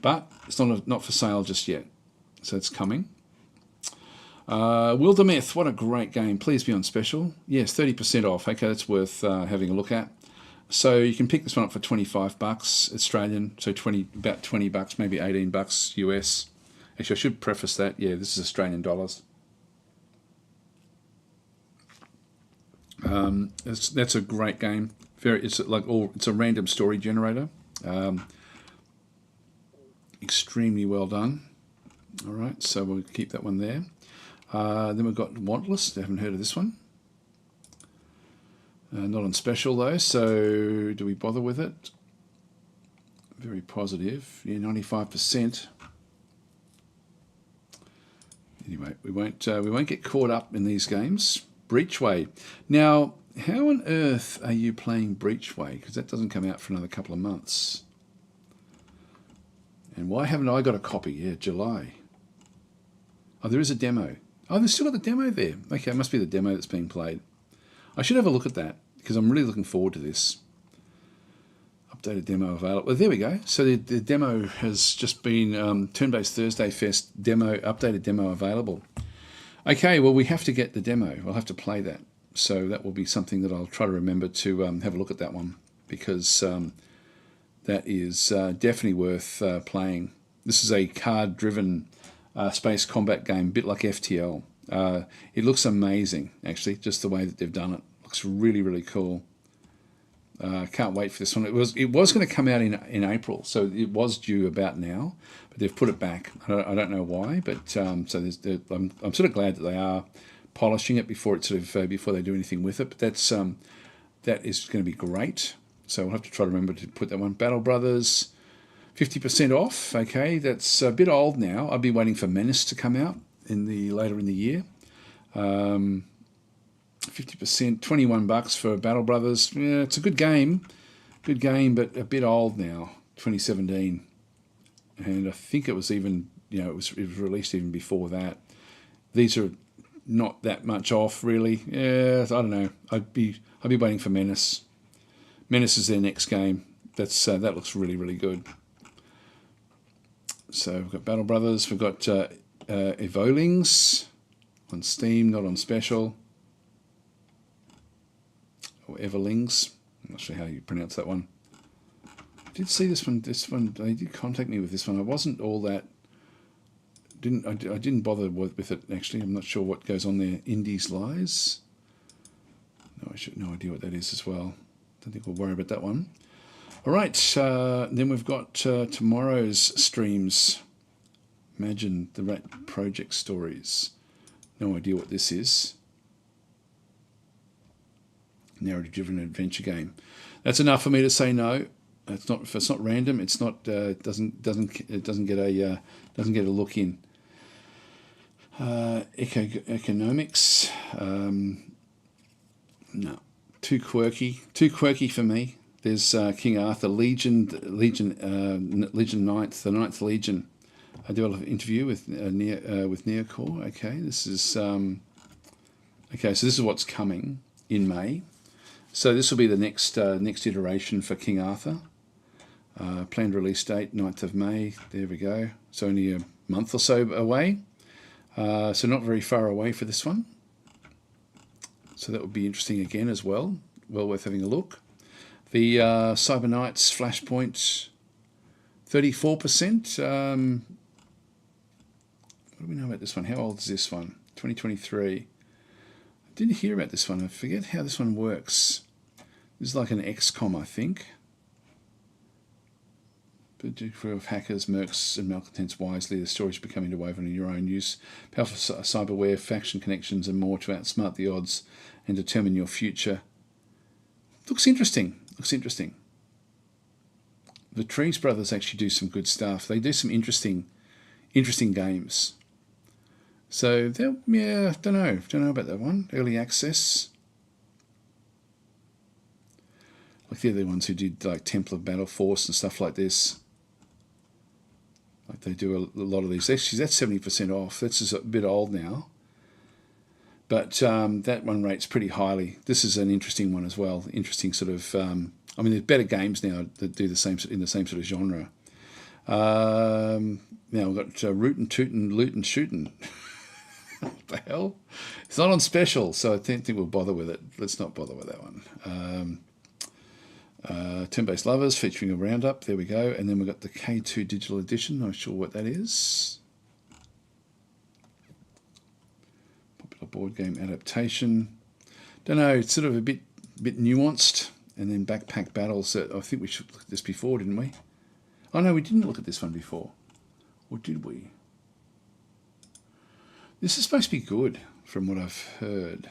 Speaker 1: But it's not for sale just yet. So it's coming. Wildermyth, what a great game. Please be on special. Yes, 30% off. Okay, that's worth having a look at. So you can pick this one up for $25 Australian, so about $20, maybe $18 US. Actually, I should preface that. Yeah, this is Australian dollars. That's a great game. It's a random story generator. Extremely well done. All right, so we'll keep that one there. Then we've got Wantless. I haven't heard of this one. Not on special though, so do we bother with it? Very positive. Yeah, 95%. Anyway, we won't get caught up in these games. Breachway. Now, how on earth are you playing Breachway? Because that doesn't come out for another couple of months. And why haven't I got a copy? Yeah, July. Oh, there is a demo. Oh, they've still got the demo there. Okay, it must be the demo that's being played. I should have a look at that because I'm really looking forward to this. Updated demo available. Well, there we go. So the demo has just been Turn-Based Thursday Fest demo, updated demo available. Okay, well, we have to get the demo. We'll have to play that. So that will be something that I'll try to remember to have a look at that one because that is definitely worth playing. This is a card-driven space combat game, a bit like FTL. It looks amazing, actually, just the way that they've done it. Looks really, really cool. Can't wait for this one. It was going to come out in April, so it was due about now, but they've put it back. I don't know why, but so I'm sort of glad that they are polishing it before before they do anything with it. But that is going to be great. So we'll have to try to remember to put that one. Battle Brothers, 50% off. Okay, that's a bit old now. I'll be waiting for Menace to come out later in the year. 50%, $21 for Battle Brothers. Yeah, it's a good game, but a bit old now. 2017, and I think it was even it was released even before that. These are not that much off, really. Yeah, I don't know. I'd be waiting for Menace. Menace is their next game. That looks really, really good. So we've got Battle Brothers. We've got Evolings on Steam, not on special. Or Everlings. I'm not sure how you pronounce that one. I did see this one. They did contact me with this one. I wasn't all that. I didn't bother with it actually. I'm not sure what goes on there. Indies Lies. No, I should no idea what that is as well. Don't think we'll worry about that one. All right. Then we've got tomorrow's streams. Imagine the Rat Project Stories. No idea what this is. Narrative-driven adventure game. That's enough for me to say no. It's not. If it's not random, it's not. Doesn't get a look in. Economics. No, too quirky for me. There's King Arthur, Legion, Ninth, the Ninth Legion. I do an interview with Neocore. Okay, this is okay. So this is what's coming in May. So this will be the next iteration for King Arthur. Planned release date 9th of May. There we go. It's only a month or so away. So not very far away for this one. So that would be interesting again as well. Well worth having a look. The Cyber Knights Flashpoint, 34%. What do we know about this one? How old is this one? 2023. I didn't hear about this one. I forget how this one works. This is like an XCOM, I think. of hackers, mercs, and malcontents wisely, the stories become interwoven in your own use. Powerful cyberware, faction connections, and more to outsmart the odds and determine your future. Looks interesting. Looks interesting. The Trees brothers actually do some good stuff. They do some interesting games. So yeah, don't know about that one. Early access. Like they're the ones who did like Temple of Battle Force and stuff like this. Like they do a lot of these. Actually, that's 70% off. That's just a bit old now. But that one rates pretty highly. This is an interesting one as well. Interesting sort of. I mean, there's better games now that do the same in the same sort of genre. Now we've got Rootin' Tootin' Lootin' Shootin'. What the hell? It's not on special, so I don't think we'll bother with it. Let's not bother with that one. Turn-based Lovers featuring a roundup. There we go. And then we've got the K2 Digital Edition. Not sure what that is. Popular board game adaptation. Don't know. It's sort of a bit nuanced. And then Backpack Battles. I think we should look at this before, didn't we? Oh no, we didn't look at this one before. Or did we? This is supposed to be good, from what I've heard.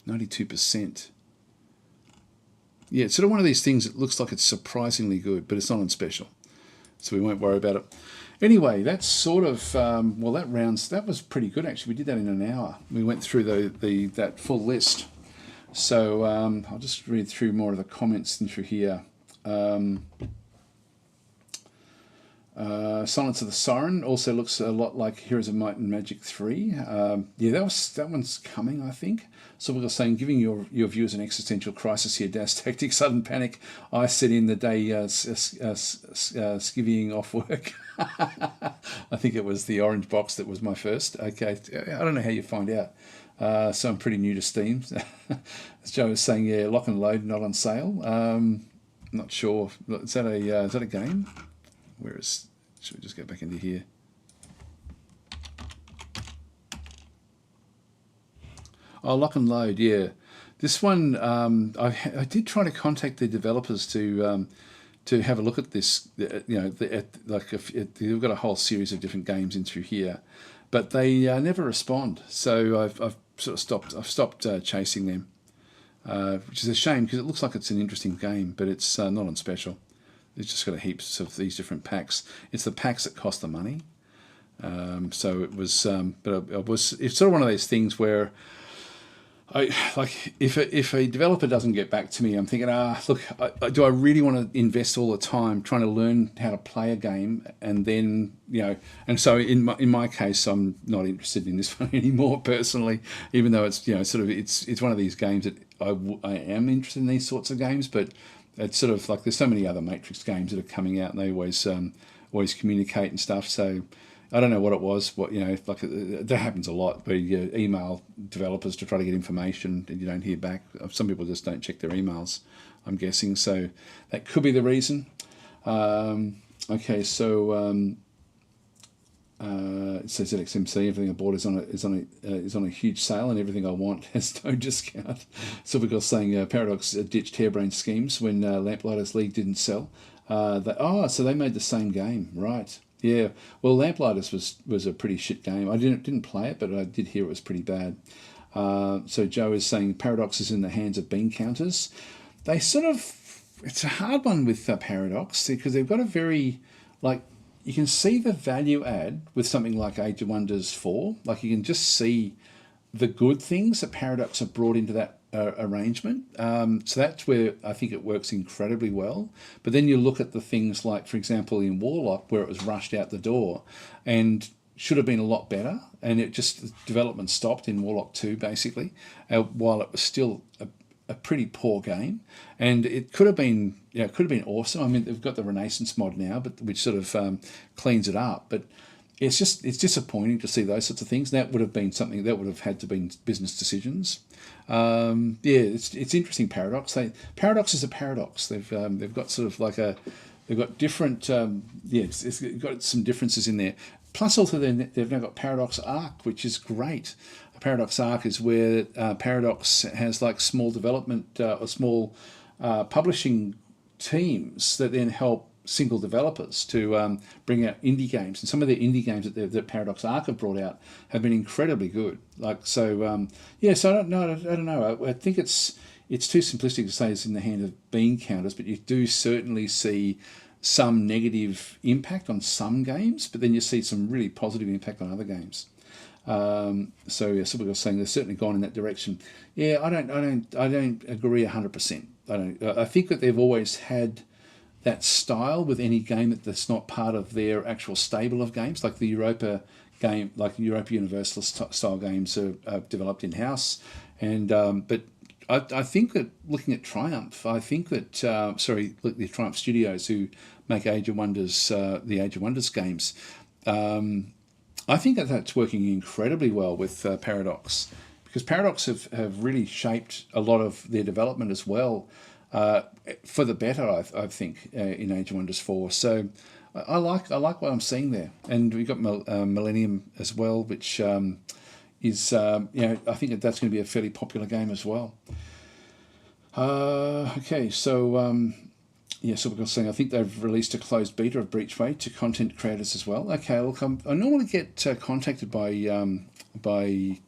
Speaker 1: 92%. Yeah, it's sort of one of these things that looks like it's surprisingly good, but it's not on special. So we won't worry about it. Anyway, that's sort of, well, that was pretty good, actually. We did that in an hour. We went through that full list. So I'll just read through more of the comments through here. Silence of the Siren also looks a lot like Heroes of Might and Magic 3. Yeah, that one's coming, I think. So we're saying, giving your viewers an existential crisis here, ChatTactic, sudden panic. I set in the day skivvying off work. I think it was the orange box that was my first. Okay, I don't know how you find out. So I'm pretty new to Steam. As Joe was saying, yeah, Lock and Load not on sale. Not sure. Is that a game? Should we just go back into here? Oh, Lock and Load, yeah. This one, I did try to contact the developers to have a look at this. They've got a whole series of different games in through here, but they never respond. So I've sort of stopped chasing them, which is a shame because it looks like it's an interesting game, but it's not on special. It's just got a heaps of these different packs. It's the packs that cost the money. So it was, it's sort of one of those things where if a developer doesn't get back to me, I'm thinking, look, do I really want to invest all the time trying to learn how to play a game, and then and so in my case, I'm not interested in this one anymore personally, even though it's it's one of these games that I am interested in these sorts of games, but it's sort of like there's so many other Matrix games that are coming out, and they always communicate and stuff. So I don't know what it was. That happens a lot where you email developers to try to get information and you don't hear back. Some people just don't check their emails, I'm guessing. So that could be the reason. Okay, so it says at XMC, everything I bought is on a huge sale, and everything I want has no discount. So we've got saying Paradox ditched harebrained schemes when Lamplighters League didn't sell. So they made the same game, right? Yeah. Well, Lamplighters was a pretty shit game. I didn't play it, but I did hear it was pretty bad. So Joe is saying Paradox is in the hands of bean counters. They it's a hard one with Paradox because they've got a very you can see the value add with something like Age of Wonders 4. Like you can just see the good things that Paradox have brought into that arrangement. So that's where I think it works incredibly well. But then you look at the things like, for example, in Warlock, where it was rushed out the door and should have been a lot better. And development stopped in Warlock 2, basically, while it was still a pretty poor game. And it could have been, awesome. I mean, they've got the Renaissance mod now, which sort of cleans it up. But it's disappointing to see those sorts of things. That would have been something that would have had to been business decisions. It's interesting. Paradox. Paradox is a paradox. They've got sort of they've got different. It's got some differences in there. Plus, also they've now got Paradox Arc, which is great. Paradox Arc is where Paradox has small development or small publishing teams that then help single developers to bring out indie games, and some of the indie games that Paradox Arc have brought out have been incredibly good. Like so, yeah. So I don't know. I don't know. I think it's too simplistic to say it's in the hand of bean counters, but you do certainly see some negative impact on some games, but then you see some really positive impact on other games. So yeah, some people are saying they've certainly gone in that direction. Yeah, I don't agree 100%. I think that they've always had that style with any game that's not part of their actual stable of games, like the Europa game, like Europa Universalist style games are developed in house, and but I think that looking at Triumph, I think that the Triumph Studios who make Age of Wonders, the Age of Wonders games. I think that that's working incredibly well with Paradox, because Paradox have really shaped a lot of their development as well, for the better. I think in Age of Wonders 4. So I like what I'm seeing there, and we've got Millennium as well, which is I think that's going to be a fairly popular game as well. Okay, so. Yeah, so we're saying I think they've released a closed beta of Breachway to content creators as well. Okay, look, I normally get contacted by the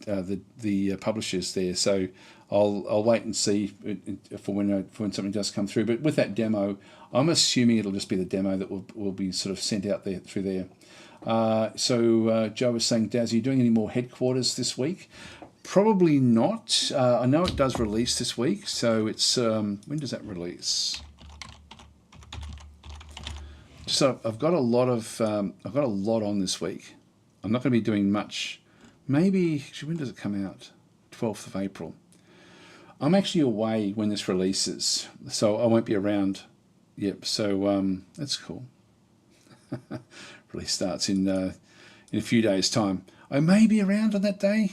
Speaker 1: publishers there, so I'll wait and see for when something does come through. But with that demo, I'm assuming it'll just be the demo that will be sort of sent out there through there. So Joe was saying, Daz, are you doing any more headquarters this week? Probably not. I know it does release this week, so it's when does that release? So I've got a lot on this week. I'm not going to be doing much. Maybe when does it come out? 12th of April. I'm actually away when this releases, so I won't be around. Yep. So that's cool. Release starts in a few days' time. I may be around on that day.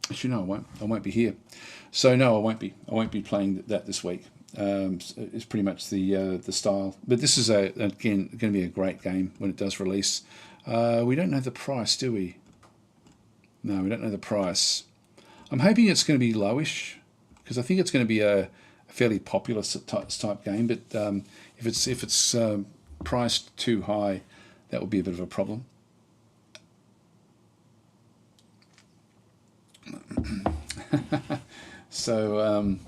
Speaker 1: Actually, no, I won't. I won't be here. So no, I won't be. I won't be playing that this week. It's pretty much the style, but this is again going to be a great game when it does release. We don't know the price, do we? No, we don't know the price. I'm hoping it's going to be lowish, because I think it's going to be a fairly popular type game. But if it's priced too high, that would be a bit of a problem. So.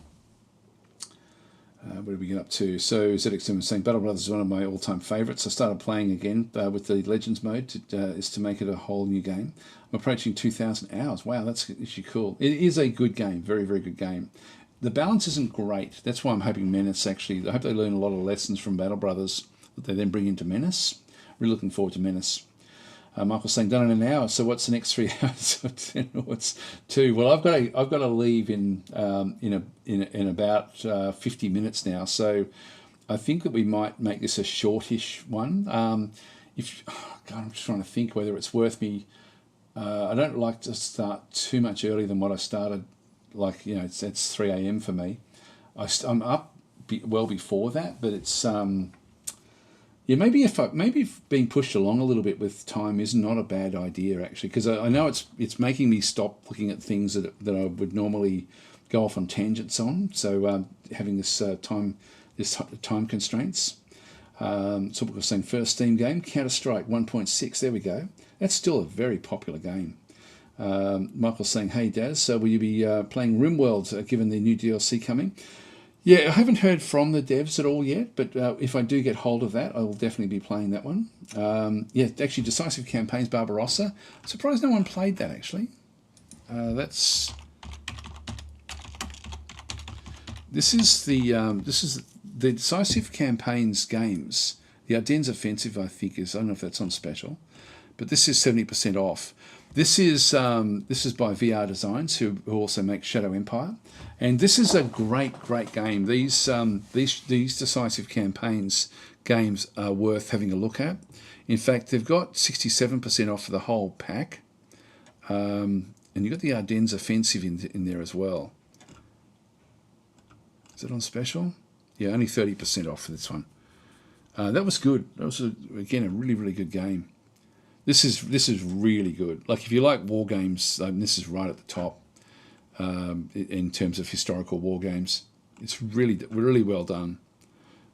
Speaker 1: What did we get up to? So ZX7 was saying Battle Brothers is one of my all-time favourites. I started playing again with the Legends mode is to make it a whole new game. I'm approaching 2,000 hours. Wow, that's actually cool. It is a good game, very, very good game. The balance isn't great. That's why I'm hoping Menace actually, I hope they learn a lot of lessons from Battle Brothers that they then bring into Menace. Really looking forward to Menace. Michael's saying done in an hour. So what's the next 3 hours? What's 2? Well, I've got to leave in about 50 minutes now. So I think that we might make this a shortish one. I'm just trying to think whether it's worth me. I don't like to start too much earlier than what I started. Like it's 3 a.m. for me. I'm up well before that, but it's. Yeah, maybe if being pushed along a little bit with time is not a bad idea actually, because I know it's making me stop looking at things that I would normally go off on tangents on. So having this time constraints. So we're saying first Steam game, Counter-Strike 1.6. There we go. That's still a very popular game. Michael's saying, hey Daz, will you be playing RimWorld given the new DLC coming? Yeah, I haven't heard from the devs at all yet, but if I do get hold of that, I will definitely be playing that one. Yeah, actually, Decisive Campaigns Barbarossa. Surprised no one played that, actually. This is the Decisive Campaigns games. The Ardennes Offensive, I think, I don't know if that's on special, but this is 70% off. This is by VR Designs, who also make Shadow Empire, and this is a great game. These Decisive Campaigns games are worth having a look at. In fact, they've got 67% off for the whole pack, and you've got the Ardennes Offensive in there as well. Is it on special? Yeah, only 30% off for this one. That was good. That was again a really good game. This is really good. Like if you like war games, this is right at the top in terms of historical war games. It's really well done.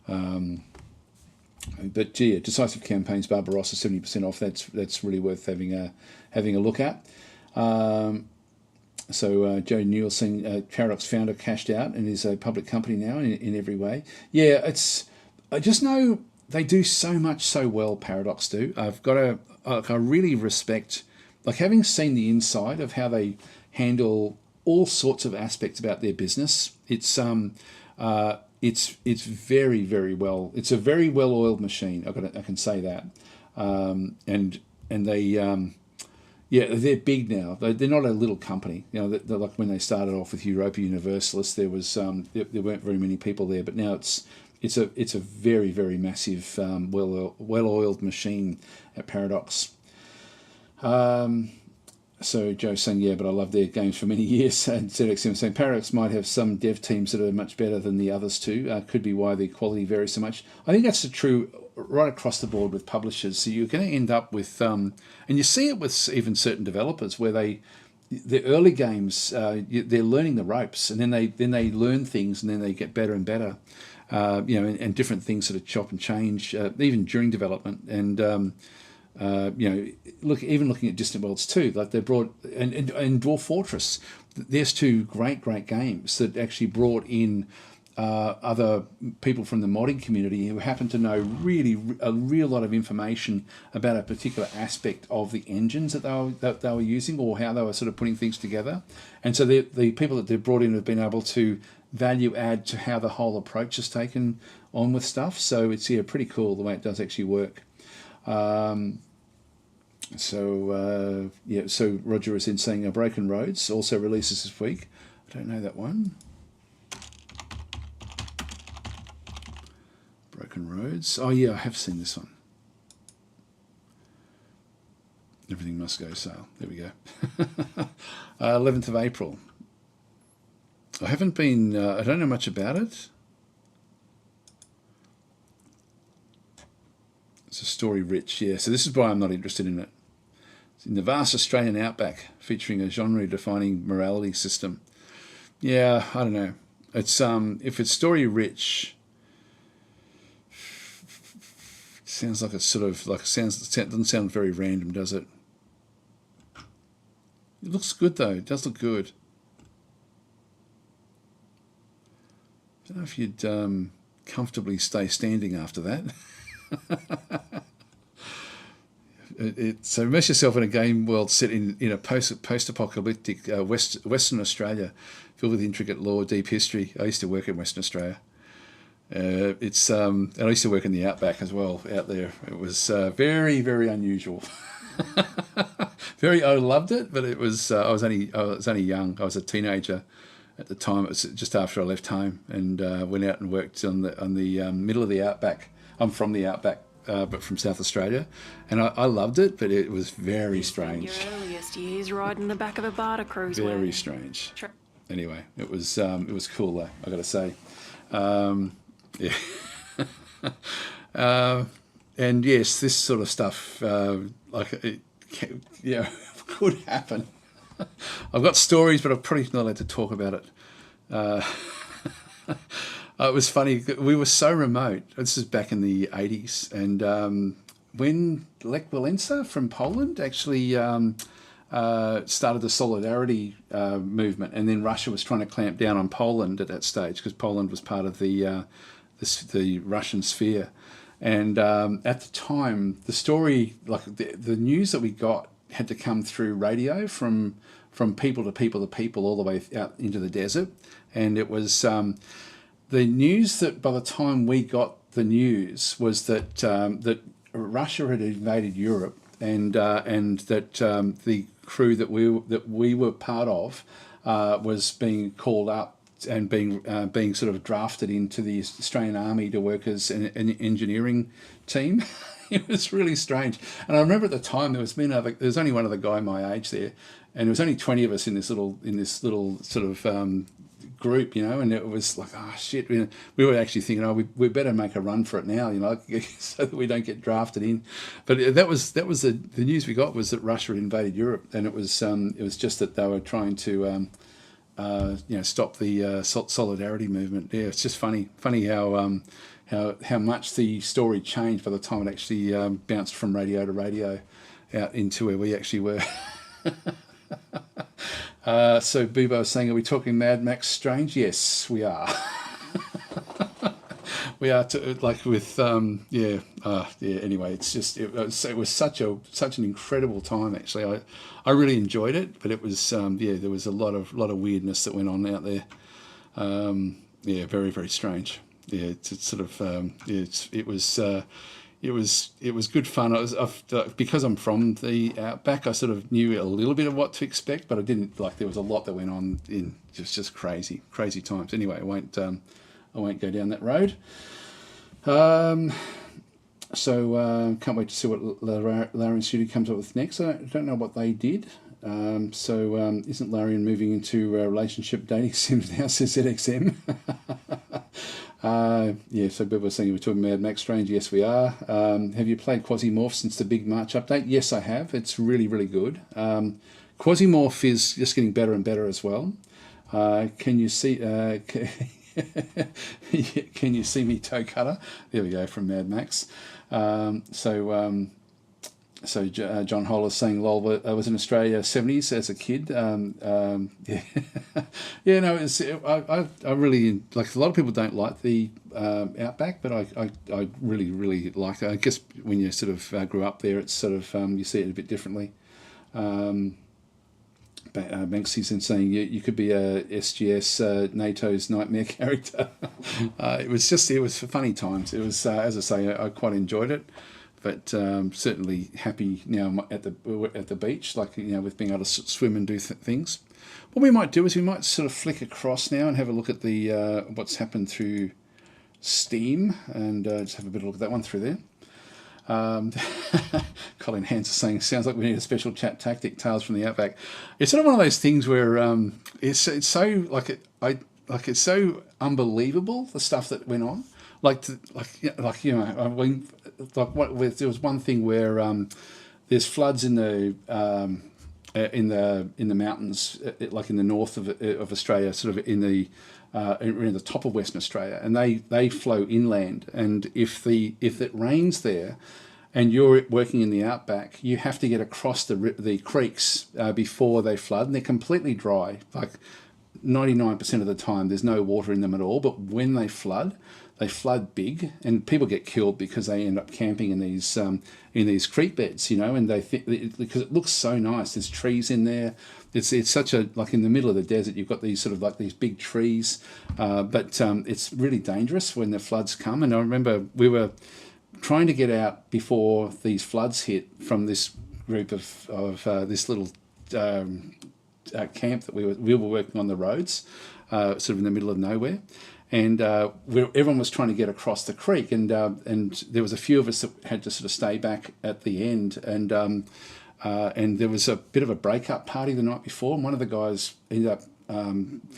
Speaker 1: But yeah, decisive campaigns, Barbarossa 70% off. That's really worth having a look at. So Joe Nielsen, Paradox founder, cashed out and is a public company now in every way. Yeah, I just know they do so much so well. Paradox do. I really respect, like, having seen the inside of how they handle all sorts of aspects about their business. It's very, very well. It's a very well oiled machine. I can say that. And they. Yeah, they're big now. They're not a little company. You know, they're like when they started off with Europa Universalis, there was there weren't very many people there, but now it's a very, very massive, well-oiled machine at Paradox. So Joe's saying, yeah, but I love their games for many years. And ZXM saying Paradox might have some dev teams that are much better than the others too. Could be why the quality varies so much. I think that's true right across the board with publishers. So you're going to end up with, and you see it with even certain developers where the early games, they're learning the ropes, and then they learn things, and then they get better and better. And different things sort of chop and change, even during development. And looking at Distant Worlds 2, like they brought and Dwarf Fortress. There's two great games that actually brought in other people from the modding community who happen to know really a real lot of information about a particular aspect of the engines that they were using, or how they were sort of putting things together. And so the people that they've brought in have been able to value add to how the whole approach is taken on with stuff. So it's pretty cool the way it does actually work. So Roger is in saying Broken Roads also releases this week. I don't know that one. Broken Roads. Oh yeah, I have seen this one. Everything Must Go Sale. There we go. 11th of April. I haven't been. I don't know much about it. It's a story rich, yeah. So this is why I'm not interested in it. It's in the vast Australian outback, featuring a genre-defining morality system. Yeah, I don't know. It's if it's story rich, it sounds like it's sort of like it doesn't sound very random, does it? It looks good though. It does look good. I don't know if you'd comfortably stay standing after that. So immerse yourself in a game world set in a post-apocalyptic Western Australia, filled with intricate lore, deep history. I used to work in Western Australia. And I used to work in the outback as well out there. It was very, very unusual. I loved it, but it was I was only young. I was a teenager at the time. It was just after I left home and went out and worked on the middle of the outback. I'm from the outback, but from South Australia, and I loved it, but it was very strange.
Speaker 2: Your earliest years riding the back of a barter cruise.
Speaker 1: Very strange. Anyway, it was cool though, I got to say. Yeah. And yes, this sort of stuff, could happen. I've got stories, but I'm probably not allowed to talk about it. It was funny. We were so remote. This is back in the 80s. And when Lech Walesa from Poland actually started the Solidarity movement, and then Russia was trying to clamp down on Poland at that stage because Poland was part of the Russian sphere. And at the time, the story, like the news that we got had to come through radio from people to people to people all the way out into the desert. And it was... the news that by the time we got the news was that that Russia had invaded Europe, and that the crew that we were part of was being called up and being sort of drafted into the Australian Army to work as an engineering team. It was really strange. And I remember at the time there was only one other guy my age there, and there was only 20 of us in this little sort of group, and it was like, oh shit, we were actually thinking, we better make a run for it now, so that we don't get drafted in. But that was the news we got, was that Russia had invaded Europe, and it was just that they were trying to stop the solidarity movement. Yeah, it's just funny how how much the story changed by the time it actually bounced from radio to radio out into where we actually were. So Bebo was saying, are we talking Mad Max Strange? Yes, we are. We are like with Anyway, it's just it was such an incredible time. Actually, I really enjoyed it, but it was there was a lot of weirdness that went on out there. Very, very strange. Yeah, it's sort of it was good fun. Because I'm from the outback, I sort of knew a little bit of what to expect, but I didn't there was a lot that went on in just crazy times. Anyway, I won't go down that road. Can't wait to see what Larian Studio comes up with next. I don't know what they did. Isn't Larian moving into relationship dating sims now, says ZXM? So people were saying we're talking Mad Max Strange. Yes, we are. Have you played Quasimorph since the big March update? Yes, I have. It's really, really good. Quasimorph is just getting better and better as well. Can you see... Can you see me, toe cutter? There we go, from Mad Max. John Holl is saying, lol, I was in Australia 70s as a kid. I really, like, a lot of people don't like the Outback, but I really, really like it. I guess when you sort of grew up there, it's sort of, you see it a bit differently. Banksy's in saying you could be a SGS NATO's nightmare character. It was for funny times. It was, as I say, I quite enjoyed it, but certainly happy now at the beach, with being able to swim and do things. What we might do is we might sort of flick across now and have a look at the what's happened through Steam, and just have a bit of a look at that one through there. Colin Hans is saying, sounds like we need a special ChatTactic Tales from the Outback. It's sort of one of those things where it's so it's so unbelievable, the stuff that went on. There was one thing where there's floods in the mountains, like in the north of Australia, sort of in the top of Western Australia, and they flow inland. And if it rains there, and you're working in the outback, you have to get across the creeks before they flood, and they're completely dry. Like 99% of the time, there's no water in them at all. But when they flood big, and people get killed because they end up camping in these creek beds, and they think because it looks so nice. There's trees in there. It's such a, like, in the middle of the desert, you've got these sort of like these big trees, but it's really dangerous when the floods come. And I remember we were trying to get out before these floods hit from this group of this little camp that we were working on the roads, sort of in the middle of nowhere. And everyone was trying to get across the creek, and there was a few of us that had to sort of stay back at the end, and there was a bit of a break-up party the night before, and one of the guys ended up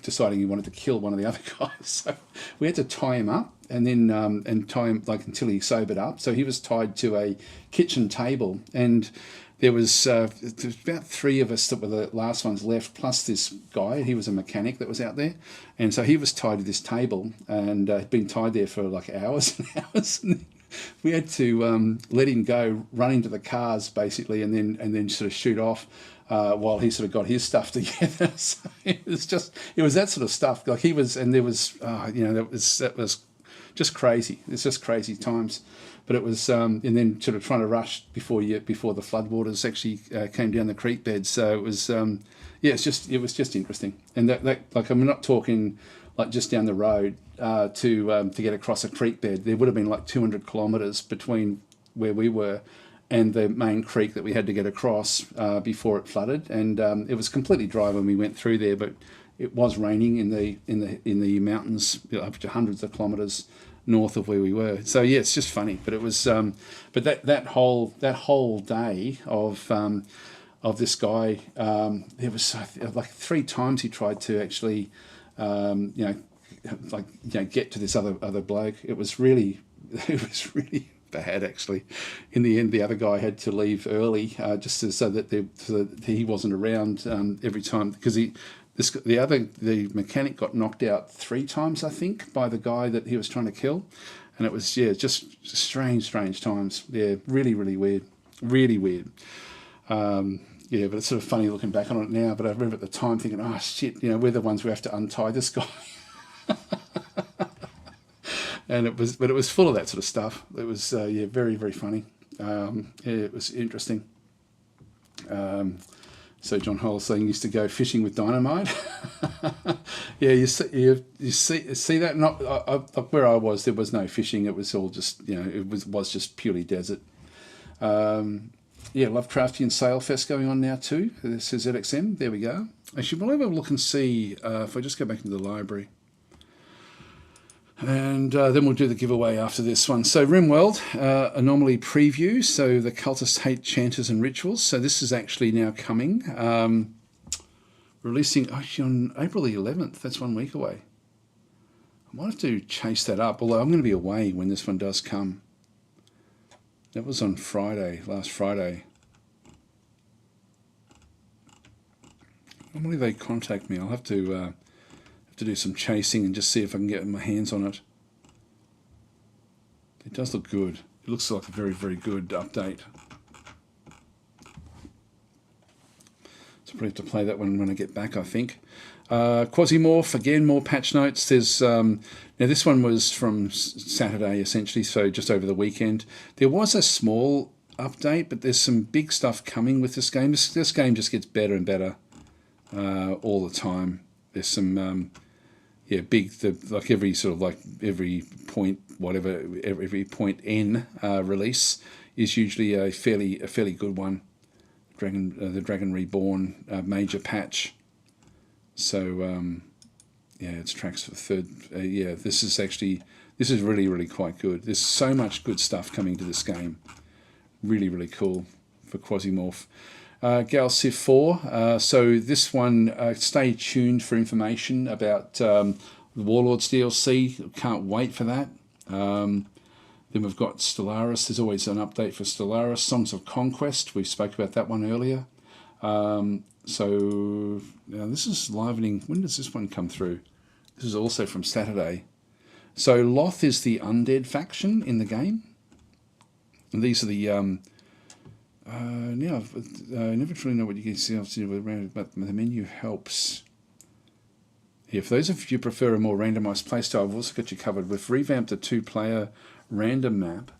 Speaker 1: deciding he wanted to kill one of the other guys. So we had to tie him up, and then and tie him until he sobered up. So he was tied to a kitchen table, and there was about three of us that were the last ones left, plus this guy. He was a mechanic that was out there. And so he was tied to this table, and had been tied there for like hours and hours. And we had to let him go, run into the cars basically, and then sort of shoot off while he sort of got his stuff together. So it was that sort of stuff. Like he was, and there was, that was just crazy. It's just crazy times. But it was, and then sort of trying to rush before the floodwaters actually came down the creek bed. So it was, it was just interesting. And that like, I'm not talking like just down the road to get across a creek bed. There would have been like 200 kilometres between where we were and the main creek that we had to get across before it flooded. And it was completely dry when we went through there, but it was raining in the mountains up to hundreds of kilometres north of where we were. So yeah, it's just funny. But it was, but that whole day of this guy, there was like 3 times he tried to actually, get to this other bloke. It was really bad actually. In the end, the other guy had to leave early just so that he wasn't around every time, because the mechanic got knocked out 3 times, I think, by the guy that he was trying to kill. And it was, yeah, just strange times. Yeah, really weird. Really weird. Yeah, but it's sort of funny looking back on it now. But I remember at the time thinking, oh, shit, we're the ones who have to untie this guy. But it was full of that sort of stuff. It was, yeah, very funny. Yeah, it was interesting. So John Hole saying used to go fishing with dynamite. Yeah, you see that? Not where I was, there was no fishing. It was all just, it was just purely desert. Yeah, Lovecraftian Sailfest going on now too. This is ZXM. There we go. Actually, we'll have a look and see if I just go back into the library. And then we'll do the giveaway after this one. So RimWorld, Anomaly Preview. So the Cultists Hate Chanters and Rituals. So this is actually now coming. Releasing actually on April the 11th. That's 1 week away. I might have to chase that up, although I'm going to be away when this one does come. That was on Friday, last Friday. Normally they contact me. I'll have to do some chasing and just see if I can get my hands on it. It does look good. It looks like a very good update. So probably have to play that one when I get back, I think. Quasimorph, again, more patch notes. There's now this one was from Saturday, essentially, so just over the weekend. There was a small update, but there's some big stuff coming with this game. This game just gets better and better all the time. There's some big, like every point, whatever, every point N release is usually a fairly good one. The Dragon Reborn major patch. So it's tracks for the third. This is really quite good. There's so much good stuff coming to this game. Really cool for Quasimorph. Gal Civ 4. So this one, stay tuned for information about the Warlords DLC. Can't wait for that. Then we've got Stellaris. There's always an update for Stellaris. Songs of Conquest. We spoke about that one earlier. So now this is livening. When does this one come through? This is also from Saturday. So Loth is the undead faction in the game. And these are the... I never truly know what you can see around, but the menu helps. Yeah, for those of you who prefer a more randomised playstyle, I've also got you covered. We've revamped a 2-player random map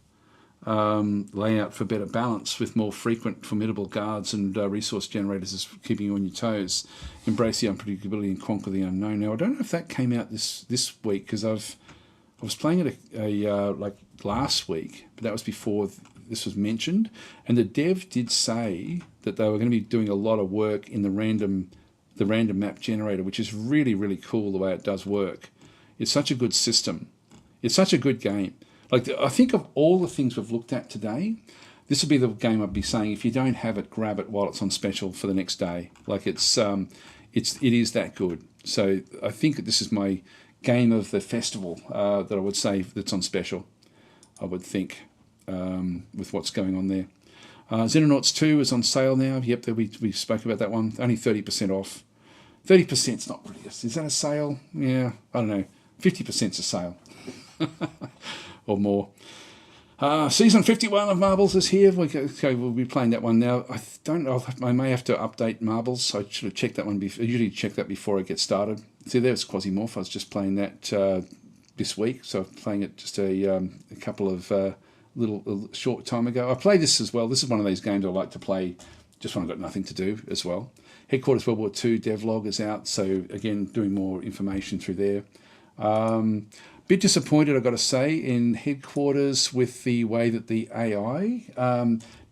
Speaker 1: layout for better balance with more frequent formidable guards and resource generators as keeping you on your toes. Embrace the unpredictability and conquer the unknown. Now, I don't know if that came out this week because I was playing it like last week, but that was before this was mentioned. And the dev did say that they were going to be doing a lot of work in the random map generator, which is really cool the way it does work. It's such a good system. It's such a good game. Like, I think of all the things we've looked at today, this would be the game I'd be saying, if you don't have it, grab it while it's on special for the next day. Like, it is that good. So I think that this is my game of the festival that I would say that's on special, I would think, with what's going on there. Xenonauts 2 is on sale now. Yep, we spoke about that one. Only 30% off. 30% is not really. Is that a sale? Yeah, I don't know. 50% is a sale. Or more. Season 51 of Marbles is here. We'll be playing that one now. I don't know. I may have to update Marbles. I should have checked that one before. I usually check that before I get started. See, there's Quasimorph. I was just playing that this week. So I'm playing it just a couple of a short time ago. I played this as well. This is one of these games I like to play just when I've got nothing to do as well. Headquarters World War II devlog is out. So again, doing more information through there. Bit disappointed, I've got to say, in Headquarters with the way that the AI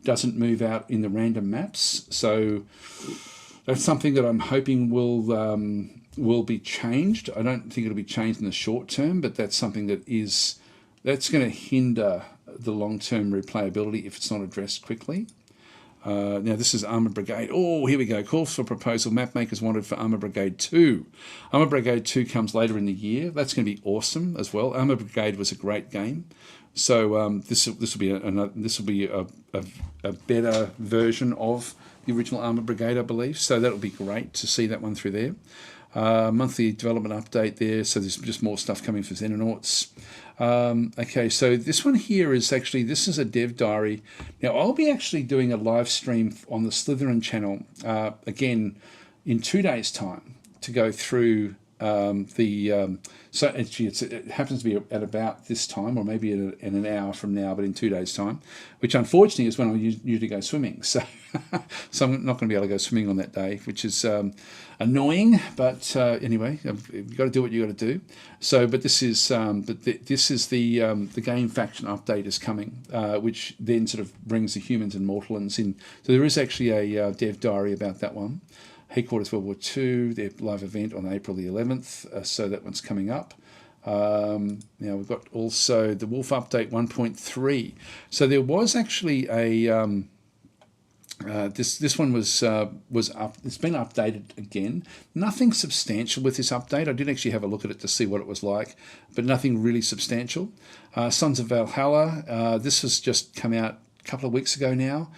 Speaker 1: doesn't move out in the random maps. So that's something that I'm hoping will be changed. I don't think it'll be changed in the short term, but that's something that's going to hinder the long-term replayability if it's not addressed quickly. Now, this is Armour Brigade. Oh, here we go. Calls for proposal. Map makers wanted for Armour Brigade 2. Armour Brigade 2 comes later in the year. That's going to be awesome as well. Armour Brigade was a great game. So this will be a better version of the original Armour Brigade, I believe. So that'll be great to see that one through there. Monthly development update there, so there's just more stuff coming for Xenonauts. Okay, so this one here is actually, this is a dev diary. Now, I'll be actually doing a live stream on the Slytherin channel, again, in 2 days' time to go through so actually it happens to be at about this time, or maybe in an hour from now, but in 2 days' time, which unfortunately is when I usually go swimming. So, so I'm not going to be able to go swimming on that day, which is annoying. But anyway, you've got to do what you got to do. So, but this is this is the game faction update is coming, which then sort of brings the humans and mortals in. So there is actually a dev diary about that one. Headquarters World War II, their live event on April the 11th, so that one's coming up. Now we've got also the Wolf Update 1.3. So there was actually a this one was up. It's been updated again. Nothing substantial with this update. I did actually have a look at it to see what it was like, but nothing really substantial. Sons of Valhalla. This has just come out a couple of weeks ago now.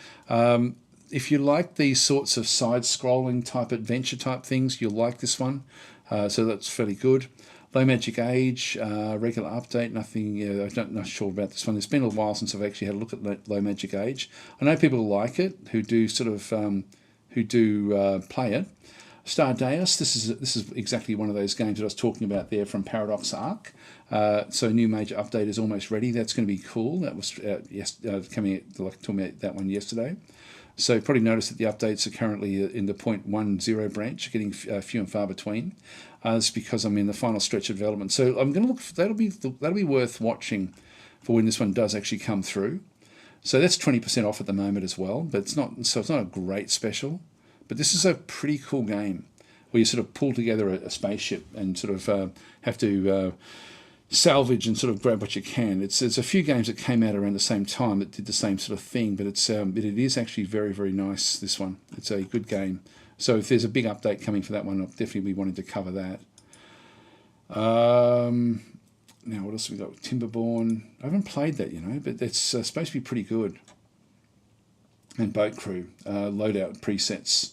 Speaker 1: If you like these sorts of side-scrolling type adventure type things, you'll like this one. So that's fairly good. Low Magic Age, regular update, nothing, I'm not sure about this one. It's been a while since I've actually had a look at Low Magic Age. I know people like it, who do sort of, play it. Stardeus, this is exactly one of those games that I was talking about there from Paradox Arc. So a new major update is almost ready. That's going to be cool. That was coming, like talking about that one yesterday. So you probably noticed that the updates are currently in the 0.10 branch, getting few and far between. It's because I'm in the final stretch of development. So I'm going to look. That'll be worth watching for when this one does actually come through. So that's 20% off at the moment as well. But it's not. So it's not a great special. But this is a pretty cool game where you sort of pull together a spaceship and sort of have to salvage and sort of grab what you can. There's a few games that came out around the same time that did the same sort of thing, but it is actually very, very nice, this one. It's a good game. So if there's a big update coming for that one, I'll definitely be wanting to cover that. Now, what else have we got? Timberborn. I haven't played that, but it's supposed to be pretty good. And Boat Crew. Loadout presets.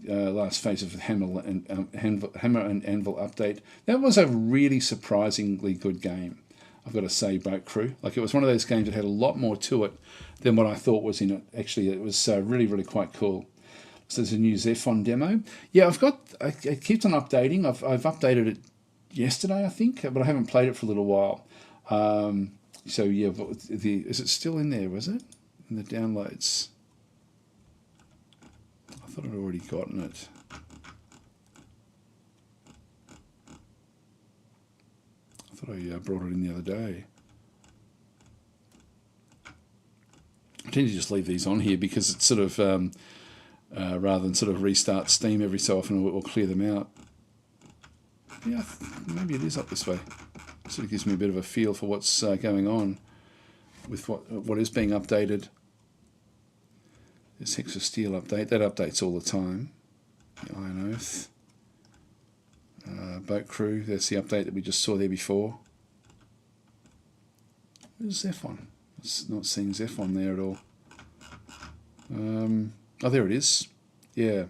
Speaker 1: Last phase of the Hammer and Anvil update. That was a really surprisingly good game, I've got to say, Boat Crew. Like, it was one of those games that had a lot more to it than what I thought was in it. Actually, it was really, really quite cool. So there's a new Zephon demo. Yeah, it keeps on updating. I've updated it yesterday, I think, but I haven't played it for a little while. So yeah, is it still in there, was it? In the downloads? I thought I'd already gotten it. I thought I brought it in the other day. I tend to just leave these on here because it's sort of, rather than sort of restart Steam every so often, we'll clear them out. Yeah, maybe it is up this way. It sort of gives me a bit of a feel for what's going on with what is being updated. This Hex of Steel update, that updates all the time. The Iron Oath. Boat Crew, that's the update that we just saw there before. Where's Zephon? It's not seeing Zephon there at all. Oh, there it is. Yeah.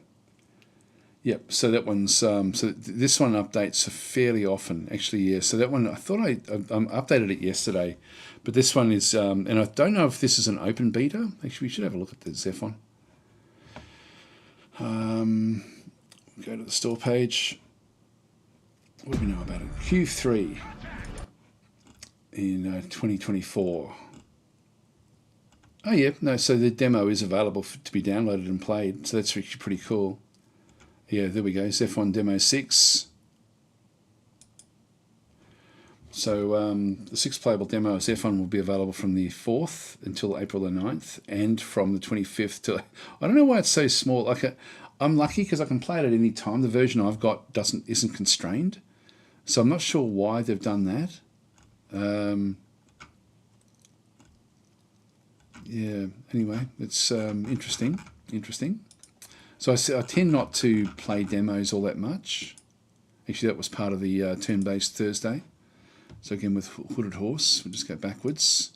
Speaker 1: Yep, so that one's, this one updates fairly often, actually, yeah. So that one, I thought I updated it yesterday, but this one is, and I don't know if this is an open beta. Actually, we should have a look at the Zephon. Go to the store page. What do we know about it? Q3 in 2024. Oh, yeah, no, so the demo is available to be downloaded and played, so that's actually pretty cool. Yeah, there we go, Zephon Demo 6. So the 6 playable demo of Zephon will be available from the 4th until April the 9th, and from the 25th to... I don't know why it's so small. Like, I'm lucky because I can play it at any time. The version I've got isn't constrained, so I'm not sure why they've done that. Yeah, anyway, it's interesting. So I tend not to play demos all that much. Actually, that was part of the turn-based Thursday. So again, with Hooded Horse, we'll just go backwards.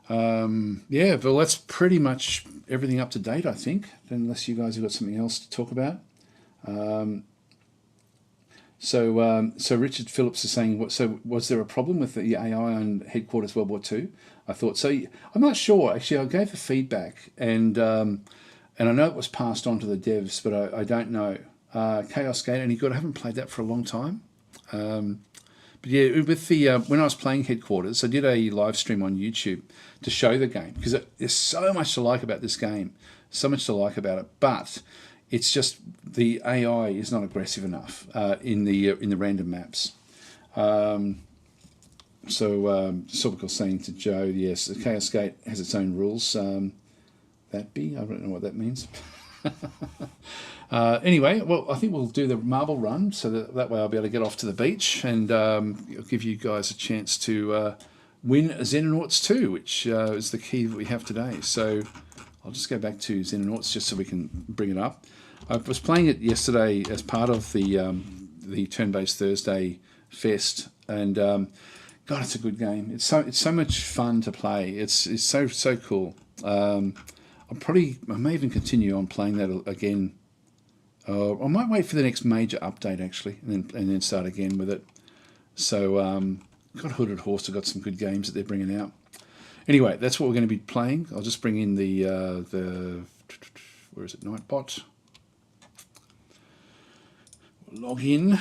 Speaker 1: Yeah, well, that's pretty much everything up to date, I think, unless you guys have got something else to talk about. So Richard Phillips is saying, what? So was there a problem with the AI on Headquarters World War II? I thought so. I'm not sure actually. I gave the feedback, and I know it was passed on to the devs, but I don't know. Chaos Gate, any good? I haven't played that for a long time. But yeah, with the when I was playing Headquarters, I did a live stream on YouTube to show the game because there's so much to like about this game, so much to like about it. But it's just the AI is not aggressive enough in the random maps. Sorbical saying to Joe, yes, the Chaos Gate has its own rules. I don't know what that means. Anyway, well, I think we'll do the marble run so that way I'll be able to get off to the beach and it'll give you guys a chance to win Xenonauts 2, which is the key that we have today. So I'll just go back to Xenonauts just so we can bring it up. I was playing it yesterday as part of the Turn-Based Thursday Fest, and God, it's a good game. It's so much fun to play. It's so cool. I may even continue on playing that again. I might wait for the next major update actually, and then start again with it. So, got Hooded Horse. I've got some good games that they're bringing out. Anyway, that's what we're going to be playing. I'll just bring in the where is it? Nightbot. Log in,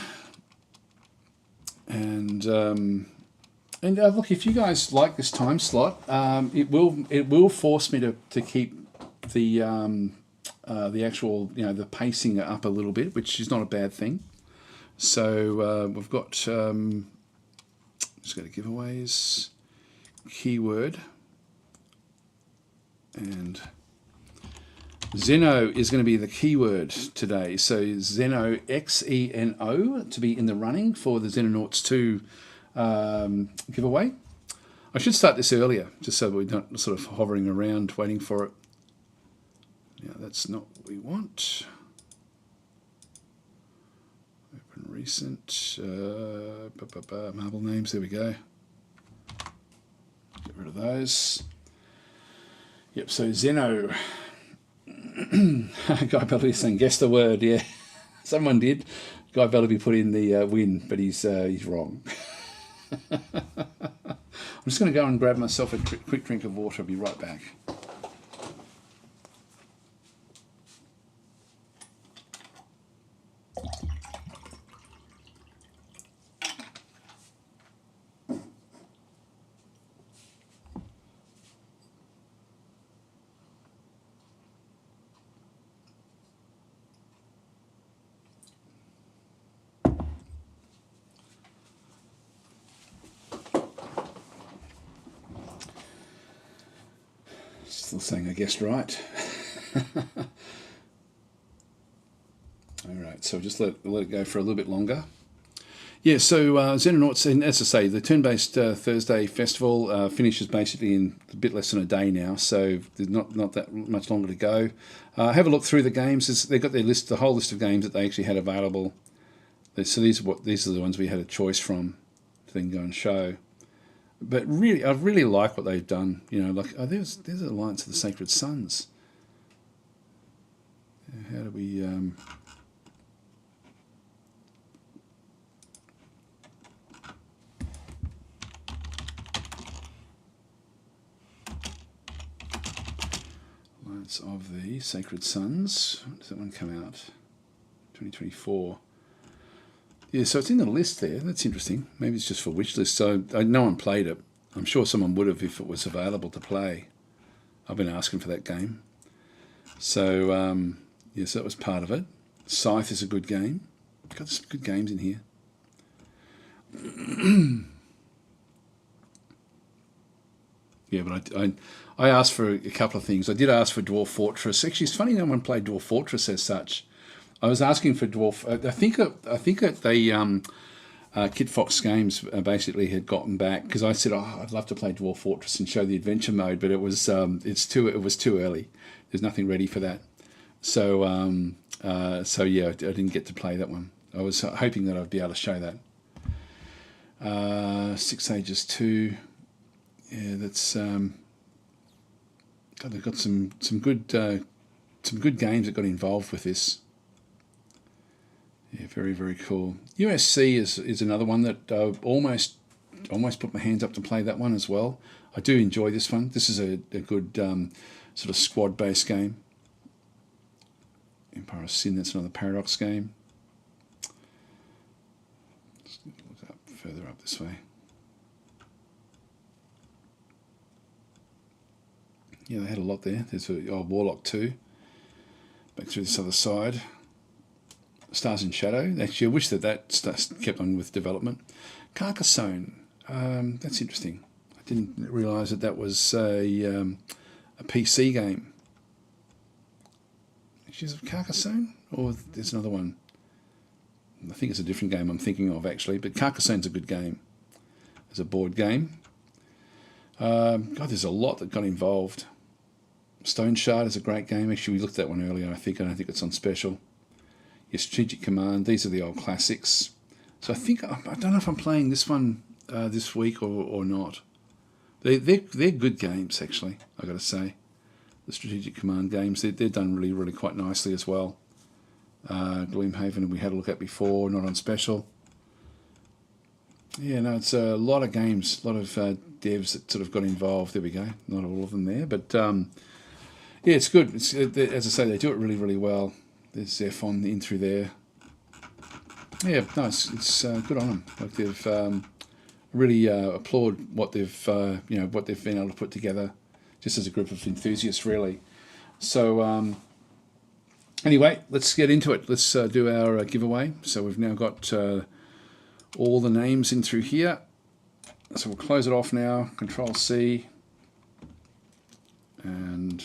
Speaker 1: and look, if you guys like this time slot, it will force me to keep the actual the pacing up a little bit, which is not a bad thing. So we've got just go to giveaways, keyword, and Xeno is going to be the keyword today. So Xeno, Xeno, to be in the running for the Xenonauts 2 giveaway. I should start this earlier, just so we're not sort of hovering around waiting for it. Yeah, that's not what we want. Open recent, marble names, there we go. Get rid of those. Yep, so Xeno. Guy Bellaby saying, guess the word, yeah. Someone did. Guy Bellaby put in the win, but he's wrong. I'm just going to go and grab myself a quick drink of water. I'll be right back. Still saying I guessed right. All right, so just let it go for a little bit longer. Yeah, so Xenonauts, and as I say, the Turn-Based Thursday Festival finishes basically in a bit less than a day now, so there's not that much longer to go. Have a look through the games. They've got their list, the whole list of games that they actually had available. So these are the ones we had a choice from to then go and show. But really, I really like what they've done. Like there's Alliance of the Sacred Sons. How do we? Alliance of the Sacred Sons. When does that one come out? 2024. Yeah, so it's in the list there. That's interesting. Maybe it's just for wish list. So no one played it. I'm sure someone would have if it was available to play. I've been asking for that game. So, yes, that was part of it. Scythe is a good game. Got some good games in here. Yeah, but I asked for a couple of things. I did ask for Dwarf Fortress. Actually, it's funny no one played Dwarf Fortress as such. I was asking for Dwarf. I think that they Kid Fox Games basically had gotten back because I said, I'd love to play Dwarf Fortress and show the adventure mode, but it was too early. There's nothing ready for that. So yeah, I didn't get to play that one. I was hoping that I'd be able to show that. 6 Ages 2. Yeah, that's God, they've got some good games that got involved with this. Yeah, very, very cool. USC is another one that almost put my hands up to play that one as well. I do enjoy this one. This is a good sort of squad-based game. Empire of Sin, that's another Paradox game. Let's look up further up this way. Yeah, they had a lot there. There's Warlock 2. Back through this other side. Stars in Shadow. Actually, I wish that kept on with development. Carcassonne. That's interesting. I didn't realise that was a PC game. Actually, is it Carcassonne? Or there's another one? I think it's a different game I'm thinking of, actually. But Carcassonne's a good game. It's a board game. God, there's a lot that got involved. Stone Shard is a great game. Actually, we looked at that one earlier, I think. I don't think it's on special. Your Strategic Command. These are the old classics. So I think, I don't know if I'm playing this one this week or not. They're good games, actually, I've got to say. The Strategic Command games, they're done really, really quite nicely as well. Gloomhaven, we had a look at before, not on special. Yeah, no, it's a lot of games, a lot of devs that sort of got involved. There we go. Not all of them there, but yeah, it's good. It's, as I say, they do it really, really well. There's Zeph in through there. Yeah, no, it's good on them. Like they've really applaud what they've what they've been able to put together, just as a group of enthusiasts, really. So anyway, let's get into it. Let's do our giveaway. So we've now got all the names in through here. So we'll close it off now. Control C, and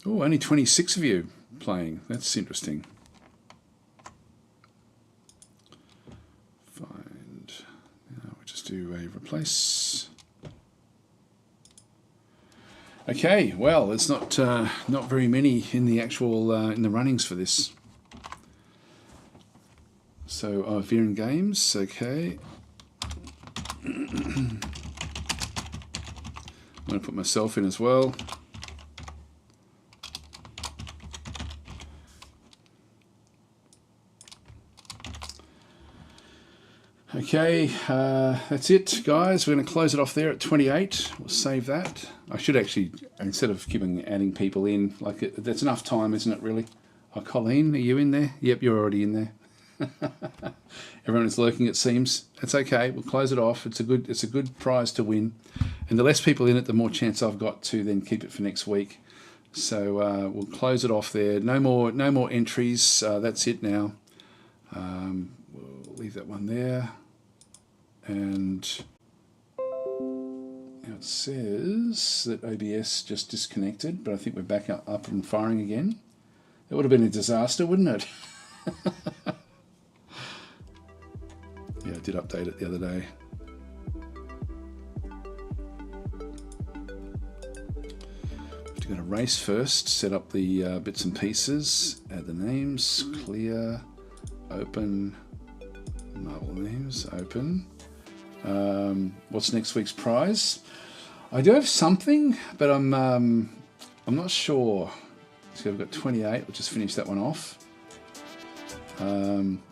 Speaker 1: oh, only 26 of you playing. That's interesting. Find. Now we'll just do a replace. Okay, well, there's not very many in the actual in the runnings for this. So, Viren Games, okay. I'm going to put myself in as well. Okay, that's it, guys. We're going to close it off there at 28. We'll save that. I should actually, instead of adding people in, like that's enough time, isn't it, really? Oh, Colleen, are you in there? Yep, you're already in there. Everyone is lurking, it seems. That's okay. We'll close it off. It's a good prize to win, and the less people in it, the more chance I've got to then keep it for next week. So we'll close it off there. No more entries. That's it now. We'll leave that one there. And now it says that OBS just disconnected, but I think we're back up and firing again. That would have been a disaster, wouldn't it? Yeah, I did update it the other day. Have to go to race first, set up the bits and pieces, add the names, clear, open, marble names, open. What's next week's prize? I do have something, but I'm not sure. So I've got 28. We'll just finish that one off.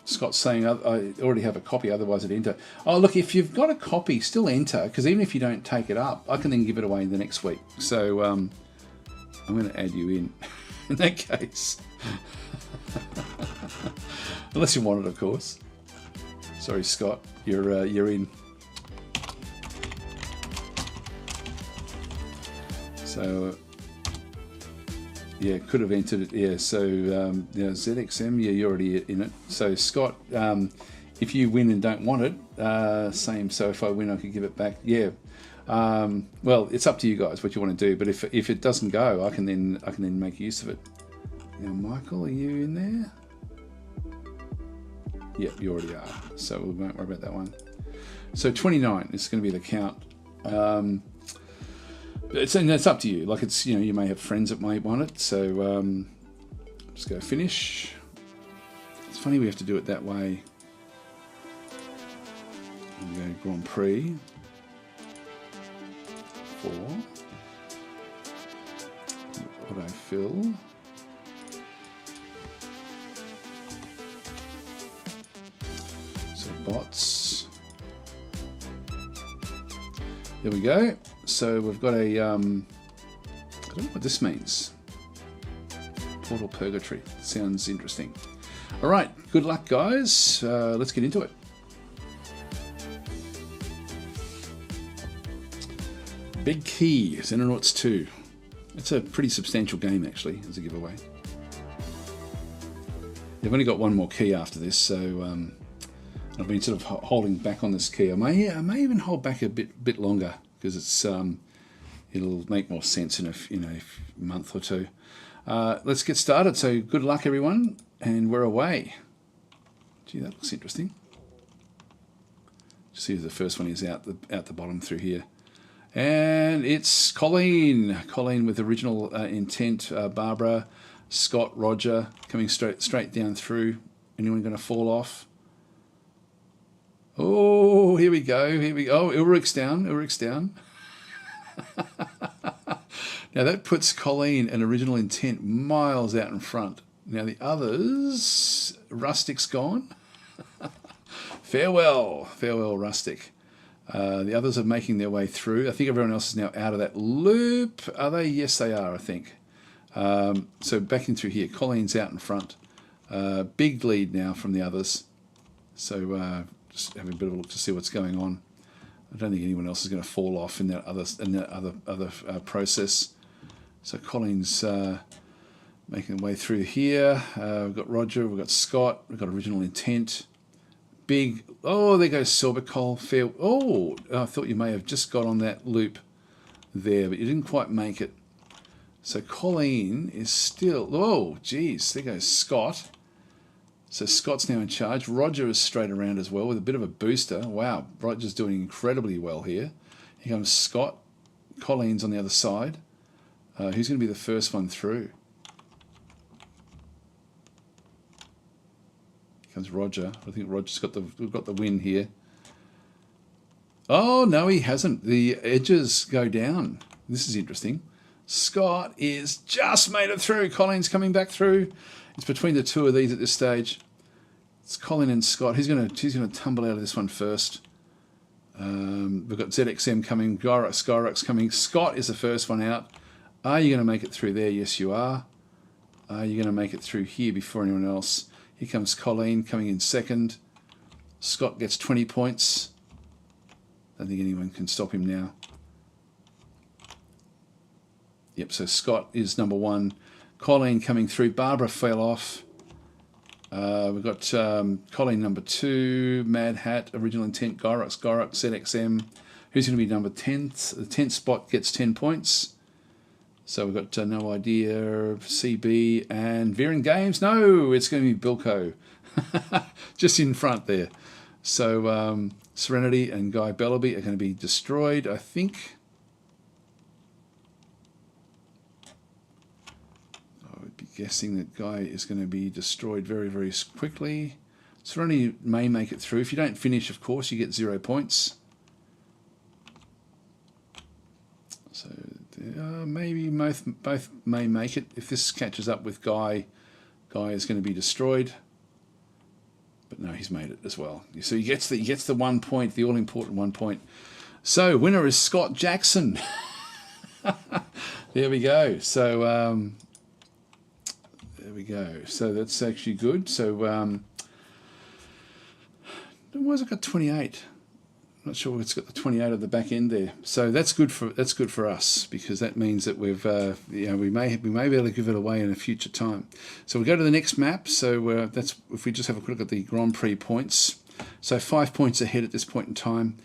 Speaker 1: Scott's saying I already have a copy, otherwise I'd enter. Oh, look, if you've got a copy, still enter, because even if you don't take it up, I can then give it away the next week. So I'm going to add you in that case. Unless you want it, of course. Sorry, Scott, you're in. So yeah, could have entered it. Yeah, so ZXM, yeah, you're already in it. So Scott, if you win and don't want it, same. So if I win, I could give it back. Yeah. Well, it's up to you guys what you want to do. But if it doesn't go, I can then make use of it. Now, Michael, are you in there? Yep, you already are. So we won't worry about that one. So 29 is going to be the count. It's up to you. Like it's, you may have friends that might want it. So just go finish. It's funny we have to do it that way. We go Grand Prix 4. autofill. So bots. There we go. So we've got a, I don't know what this means. Portal Purgatory. Sounds interesting. All right, good luck, guys. Let's get into it. Big Key, Xenonauts 2. It's a pretty substantial game, actually, as a giveaway. They've only got one more key after this, so I've been sort of holding back on this key. I may even hold back a bit longer because it's it'll make more sense in a month or two. Let's get started. So good luck, everyone, and we're away. Gee, that looks interesting. See if the first one is out the bottom through here. And it's Colleen with original intent, Barbara, Scott, Roger, coming straight down through. Anyone going to fall off? Oh, here we go. Oh, Ulrich's down. Now that puts Colleen and original intent miles out in front. Now the others, Rustic's gone. Farewell, Rustic. The others are making their way through. I think everyone else is now out of that loop. Are they? Yes, they are, I think. So back in through here. Colleen's out in front. Big lead now from the others. So just having a bit of a look to see what's going on. I don't think anyone else is going to fall off in that other process. So Colleen's making their way through here. We've got Roger. We've got Scott. We've got original intent. Big, oh, there goes Silvercole. Fair. Oh, I thought you may have just got on that loop there, but you didn't quite make it. So Colleen is still, oh, geez, there goes Scott. So Scott's now in charge. Roger is straight around as well with a bit of a booster. Wow, Roger's doing incredibly well here. Here comes Scott. Colleen's on the other side. Who's going to be the first one through? Comes Roger. I think Roger's got the win here. Oh no, he hasn't. The edges go down. This is interesting. Scott is just made it through. Colleen's coming back through. It's between the two of these at this stage. It's Colleen and Scott. Who's gonna tumble out of this one first? We've got ZXM coming. Skyrock's coming. Scott is the first one out. Are you going to make it through there? Yes, you are. Are you going to make it through here before anyone else? Here comes Colleen coming in second. Scott gets 20 points. Don't think anyone can stop him now. Yep, so Scott is number one. Colleen coming through. Barbara fell off. We've got Colleen number two. Mad Hat, Original Intent, Gyrox, ZXM. Who's going to be number 10th? The 10th spot gets 10 points. So we've got No Idea, CB, and Veering Games. No, it's going to be Bilko. Just in front there. So Serenity and Guy Bellaby are going to be destroyed, I think. I would be guessing that Guy is going to be destroyed very, very quickly. Serenity may make it through. If you don't finish, of course, you get 0 points. So maybe both may make it. If this catches up with Guy, Guy is going to be destroyed. But no, he's made it as well. So he gets the 1 point, the all-important 1 point. So winner is Scott Jackson. There we go. So there we go. So that's actually good. So why has it got 28? Not sure it's got the 28 at the back end there, so that's good for us, because that means that we've we may be able to give it away in a future time. So we go to the next map. So that's, if we just have a quick look at the Grand Prix points. So 5 points ahead at this point in time.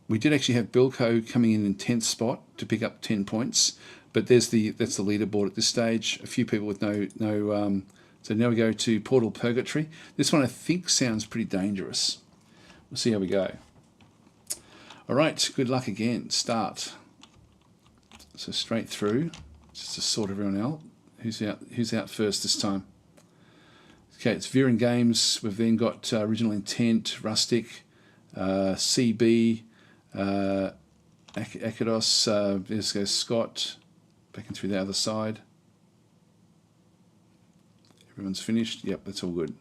Speaker 1: We did actually have Bilko coming in 10th spot to pick up 10 points, but that's the leaderboard at this stage. A few people with no. So now we go to Portal Purgatory. This one I think sounds pretty dangerous. We'll see how we go. All right, good luck again. Start. So straight through, just to sort everyone out. Who's out first this time? Okay, it's Veering Games. We've then got Original Intent, Rustic, CB, Akados. There's goes Scott, Back in through the other side. Everyone's finished. Yep, that's all good.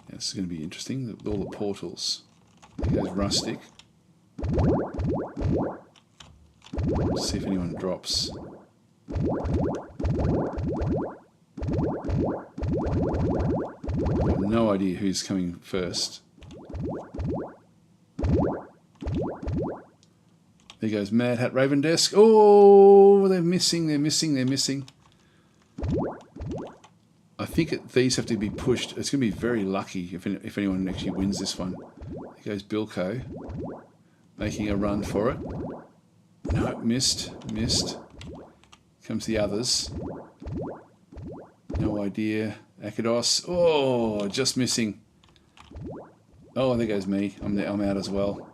Speaker 1: Yeah, this is going to be interesting. All the portals. There goes Rustic. Let's see if anyone drops. I have no idea who's coming first. There goes Mad Hat Raven Desk. Oh, they're missing. I think these have to be pushed. It's going to be very lucky if anyone actually wins this one. There goes Bilko, making a run for it. No, missed. Comes the others. No idea. Akados. Oh, just missing. Oh, there goes me. I'm out as well.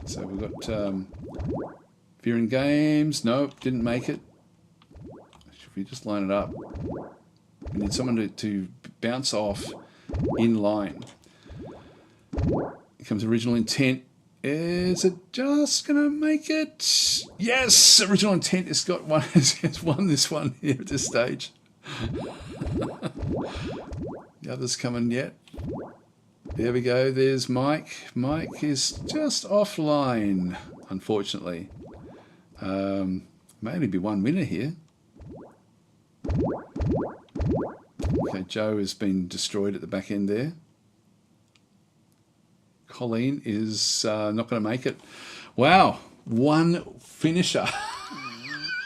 Speaker 1: So we've got Fear and Games. Nope, didn't make it. Should we just line it up? We need someone to bounce off in line. Here comes Original Intent. Is it just going to make it? Yes! Original Intent has got one. Has won this one here at this stage. The others coming yet. There we go. There's Mike. Mike is just offline, unfortunately. May only be one winner here. Okay, Joe has been destroyed at the back end there. Colleen is not going to make it. Wow, one finisher.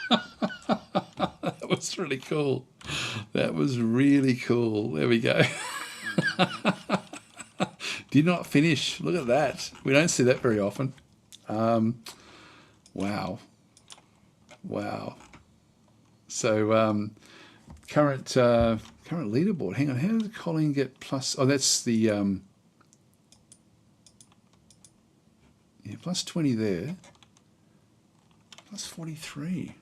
Speaker 1: That was really cool. That was really cool. There we go. Did not finish. Look at that. We don't see that very often. Wow. So current leaderboard. Hang on. How did Colleen get plus? Oh, that's the yeah, plus 20 there. Plus 43.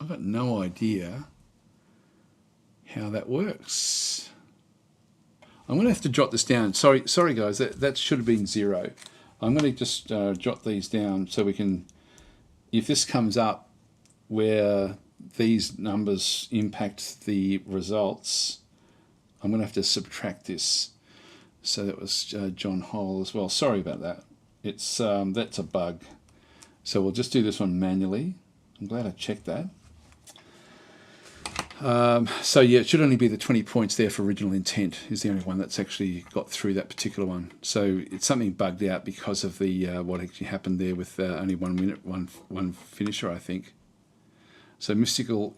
Speaker 1: I've got no idea how that works. I'm going to have to jot this down. Sorry guys, that should have been 0. I'm going to just jot these down so we can, if this comes up where these numbers impact the results, I'm going to have to subtract this. So that was John Hole as well. Sorry about that. It's that's a bug. So we'll just do this one manually. I'm glad I checked that. So yeah, it should only be the 20 points there for Original Intent is the only one that's actually got through that particular one. So it's something bugged out because of the what actually happened there with only 1 minute, one finisher, I think. So mystical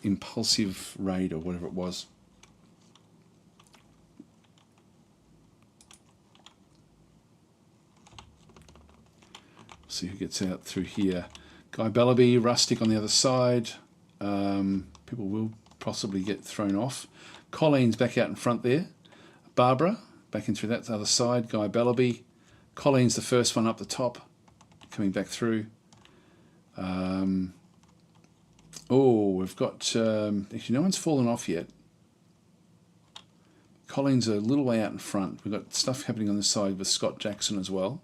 Speaker 1: impulsive raid or whatever it was. See who gets out through here. Guy Bellaby, Rustic on the other side. People will possibly get thrown off. Colleen's back out in front there. Barbara back in through that other side. Guy Bellaby. Colleen's the first one up the top, coming back through. Oh, we've got actually no one's fallen off yet. Colleen's a little way out in front. We've got stuff happening on this side with Scott Jackson as well.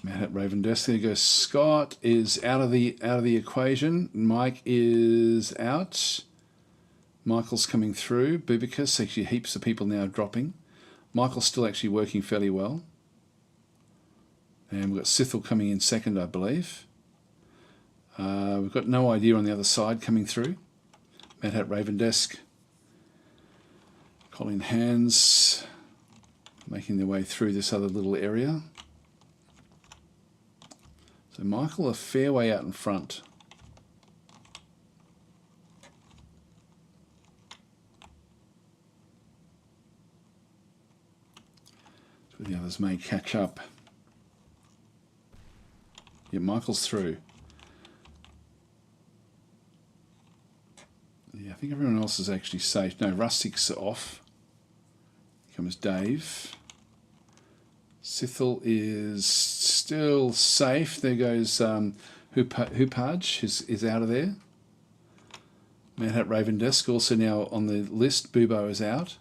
Speaker 1: Mad at Raven Desk. There goes Scott is out of the equation. Mike is out. Michael's coming through. Bubicus, actually heaps of people now dropping. Michael's still actually working fairly well. And we've got Sithel coming in second, I believe. We've got No Idea on the other side coming through. Mad Hat Raven Desk. Colin Hands making their way through this other little area. So Michael a fair way out in front. So the others may catch up. Yeah, Michael's through. Yeah, I think everyone else is actually safe. No, Rustic's off. Here comes Dave. Sithel is still safe. There goes Hoopage is out of there. Mad Hat Raven Desk also now on the list. Bubo is out.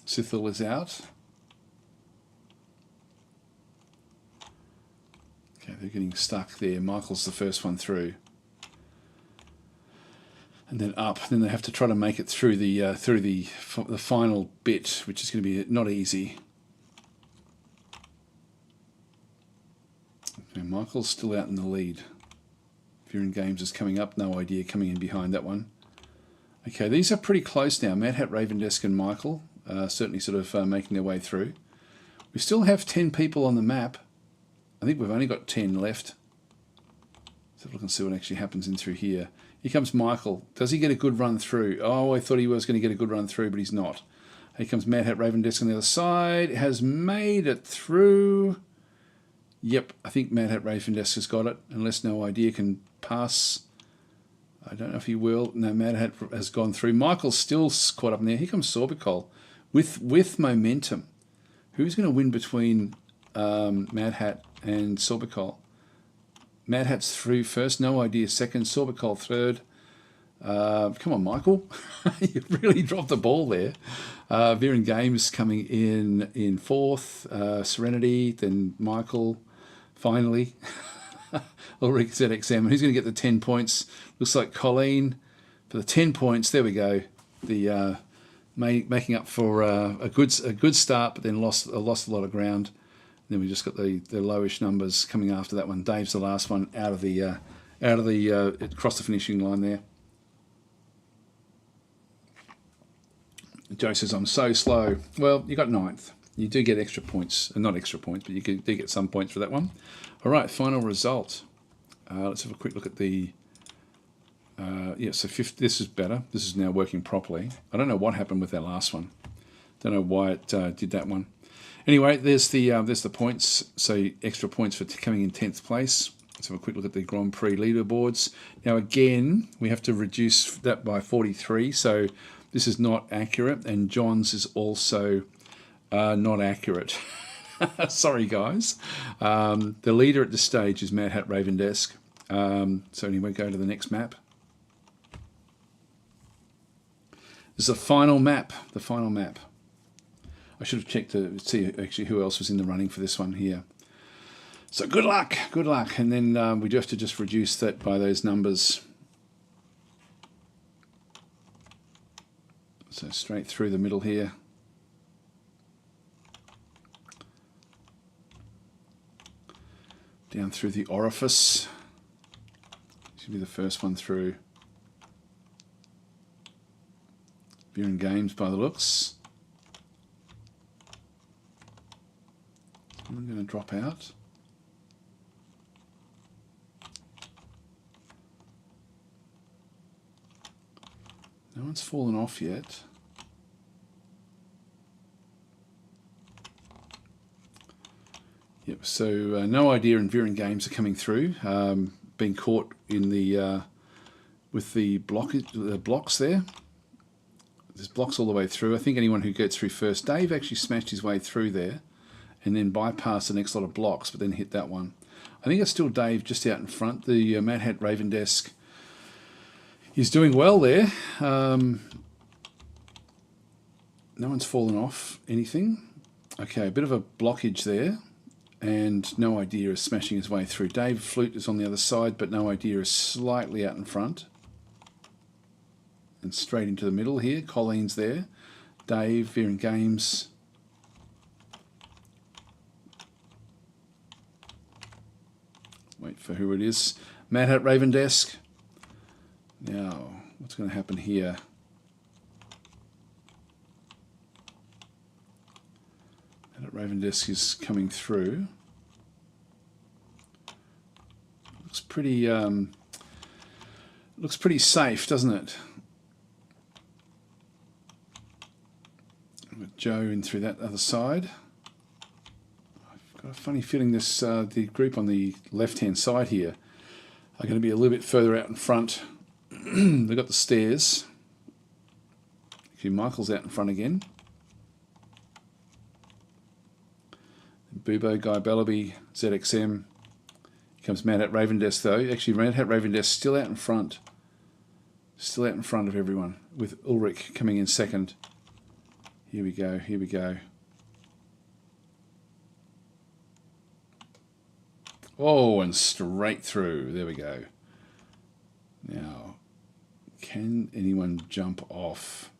Speaker 1: Sithil is out. Okay, they're getting stuck there. Michael's the first one through. And then up. Then they have to try to make it through the final bit, which is going to be not easy. Okay, Michael's still out in the lead. Viren Games is coming up. No idea coming in behind that one. Okay, these are pretty close now. Mad Hat, Raven Desk and Michael certainly sort of making their way through. We still have 10 people on the map. I think we've only got 10 left. Let's have a look and see what actually happens in through here. Here comes Michael. Does he get a good run through? Oh, I thought he was going to get a good run through, but he's not. Here comes Mad Hat Raven Desk on the other side. Has made it through. Yep, I think Mad Hat Raven Desk has got it, unless No Idea can pass. I don't know if he will. No, Mad Hat has gone through. Michael's still caught up in there. Here comes Sorbicol with momentum. Who's going to win between Mad Hat and Sorbicol? Mad Hat's through first. No Idea second. Sorbicol third. Come on, Michael. You really dropped the ball there. Viren Games coming in fourth. Serenity, then Michael, finally. Ulrich ZXM. Who's going to get the 10 points? Looks like Colleen for the 10 points. There we go. The making up for a good start, but then lost a lot of ground. And then we just got the lowish numbers coming after that one. Dave's the last one out of the across the finishing line there. Joe says, I'm so slow. Well, you got 9th. You do get extra points. Not extra points, but you do get some points for that one. All right, final result. Let's have a quick look at the... yeah, so this is better. This is now working properly. I don't know what happened with that last one. Don't know why it did that one. Anyway, there's the points. So extra points for coming in 10th place. Let's have a quick look at the Grand Prix leaderboards. Now again, we have to reduce that by 43. So this is not accurate, and John's is also not accurate. Sorry, guys. The leader at this stage is Mad Hat Raven Desk. So anyway, go to the next map. This is the final map. The final map. I should have checked to see actually who else was in the running for this one here. So good luck, good luck. And then we do have to just reduce that by those numbers. So straight through the middle here. Down through the orifice. Should be the first one through. Viren Games by the looks. I'm going to drop out. No one's fallen off yet. Yep, so No Idea and Viren Games are coming through. Being caught in the with the blocks there. There's blocks all the way through. I think anyone who gets through first, Dave actually smashed his way through there and then bypassed the next lot of blocks, but then hit that one. I think it's still Dave just out in front. The Mad Hat Raven Desk is doing well there. No one's fallen off anything. Okay, a bit of a blockage there. And No Idea is smashing his way through. Dave Flute is on the other side, but No Idea is slightly out in front. And straight into the middle here. Colleen's there. Dave, Viren Games. Wait for who it is. Mad Hat Raven Desk. Now, what's going to happen here? Mad Hat Raven Desk is coming through. Looks pretty safe, doesn't it? With Joe in through that other side. I've got a funny feeling this the group on the left-hand side here are going to be a little bit further out in front. They've got the stairs. Actually, Michael's out in front again. Bubo, Guy Bellaby, ZXM. comes Mad Hat Ravendesk though. Actually, Mad Hat Ravendesk still out in front. Still out in front of everyone, with Ulrich coming in second. Here we go, here we go. Oh, and straight through. There we go. Now, can anyone jump off?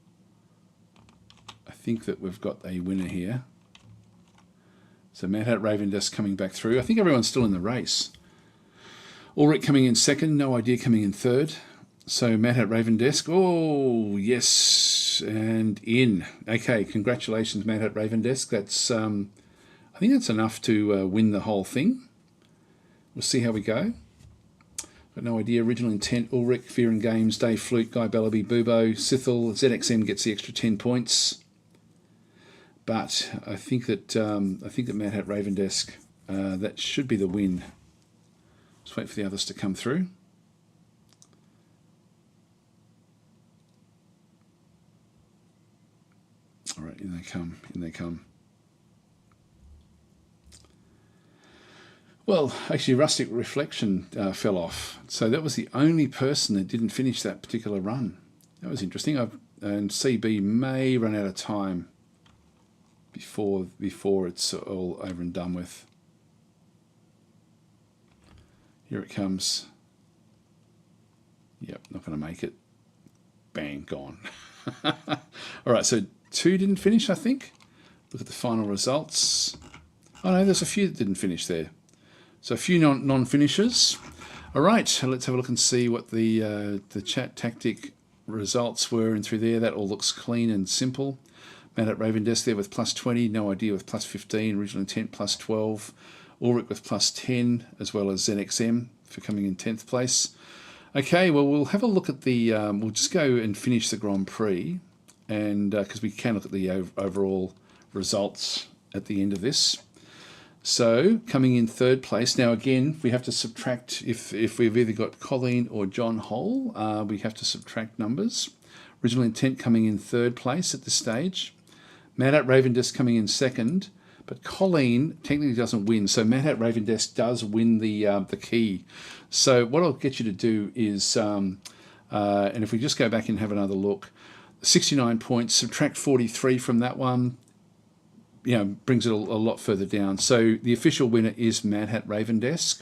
Speaker 1: I think that we've got a winner here. So Mad Hat Ravendesk coming back through. I think everyone's still in the race. Ulrich coming in second, No Idea coming in third. So Mad Hat Ravendesk, oh yes, and in. Okay, congratulations Mad Hat Ravendesk. That's I think that's enough to win the whole thing. We'll see how we go. Got No Idea, Original Intent, Ulrich, Fear and Games, Dave Flute, Guy Bellaby, Bubo, Sithel, ZXM gets the extra 10 points. But I think that Mad Hat Ravendesk, that should be the win. Let's wait for the others to come through. All right, in they come, in they come. Well, actually, Rustic Reflection fell off. So that was the only person that didn't finish that particular run. That was interesting. And CB may run out of time before it's all over and done with. Here it comes. Yep, not going to make it. Bang, gone. All right, so 2 didn't finish, I think. Look at the final results. Oh no, there's a few that didn't finish there. So a few non-finishers. All right, let's have a look and see what the ChatTactic results were in through there. That all looks clean and simple. Mad Hat Ravendesk there with plus 20, No Idea with plus 15, Original Intent plus 12, Ulrich with plus 10, as well as ZXM for coming in 10th place. Okay, well, we'll have a look at the, we'll just go and finish the Grand Prix, and because we can look at the overall results at the end of this. So, coming in 3rd place, now again, we have to subtract, if we've either got Colleen or John Hole, we have to subtract numbers. Original Intent coming in 3rd place at this stage. Mad Hat Ravendesk coming in 2nd, but Colleen technically doesn't win, so Mad Hat Ravendesk does win the key. So what I'll get you to do is, and if we just go back and have another look, 69 points, subtract 43 from that one, you know, brings it a lot further down. So the official winner is Mad Hat Ravendesk,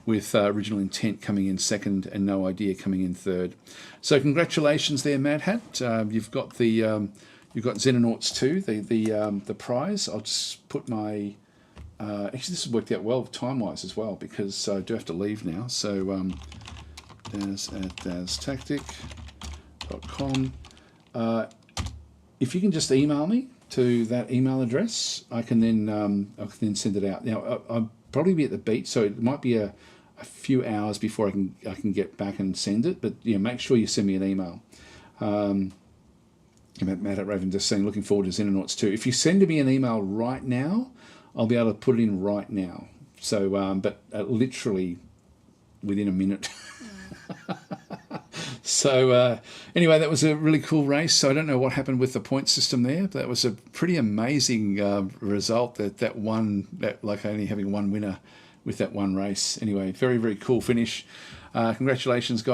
Speaker 1: with Original Intent coming in 2nd and No Idea coming in 3rd. So congratulations there, Mad Hat. You've got the you've got Xenonauts 2, the prize. I'll just put my actually this has worked out well time-wise as well, because I do have to leave now. So DazTactic.com. If you can just email me to that email address, I can then send it out. Now I'll probably be at the beach, so it might be a few hours before I can get back and send it. But yeah, make sure you send me an email. Matt at Raven just saying, looking forward to Xenonauts 2. If you send me an email right now, I'll be able to put it in right now. So, but literally within a minute. So anyway, that was a really cool race. So I don't know what happened with the point system there, but that was a pretty amazing result. Like only having one winner with that one race. Anyway, very, very cool finish. Congratulations, guys.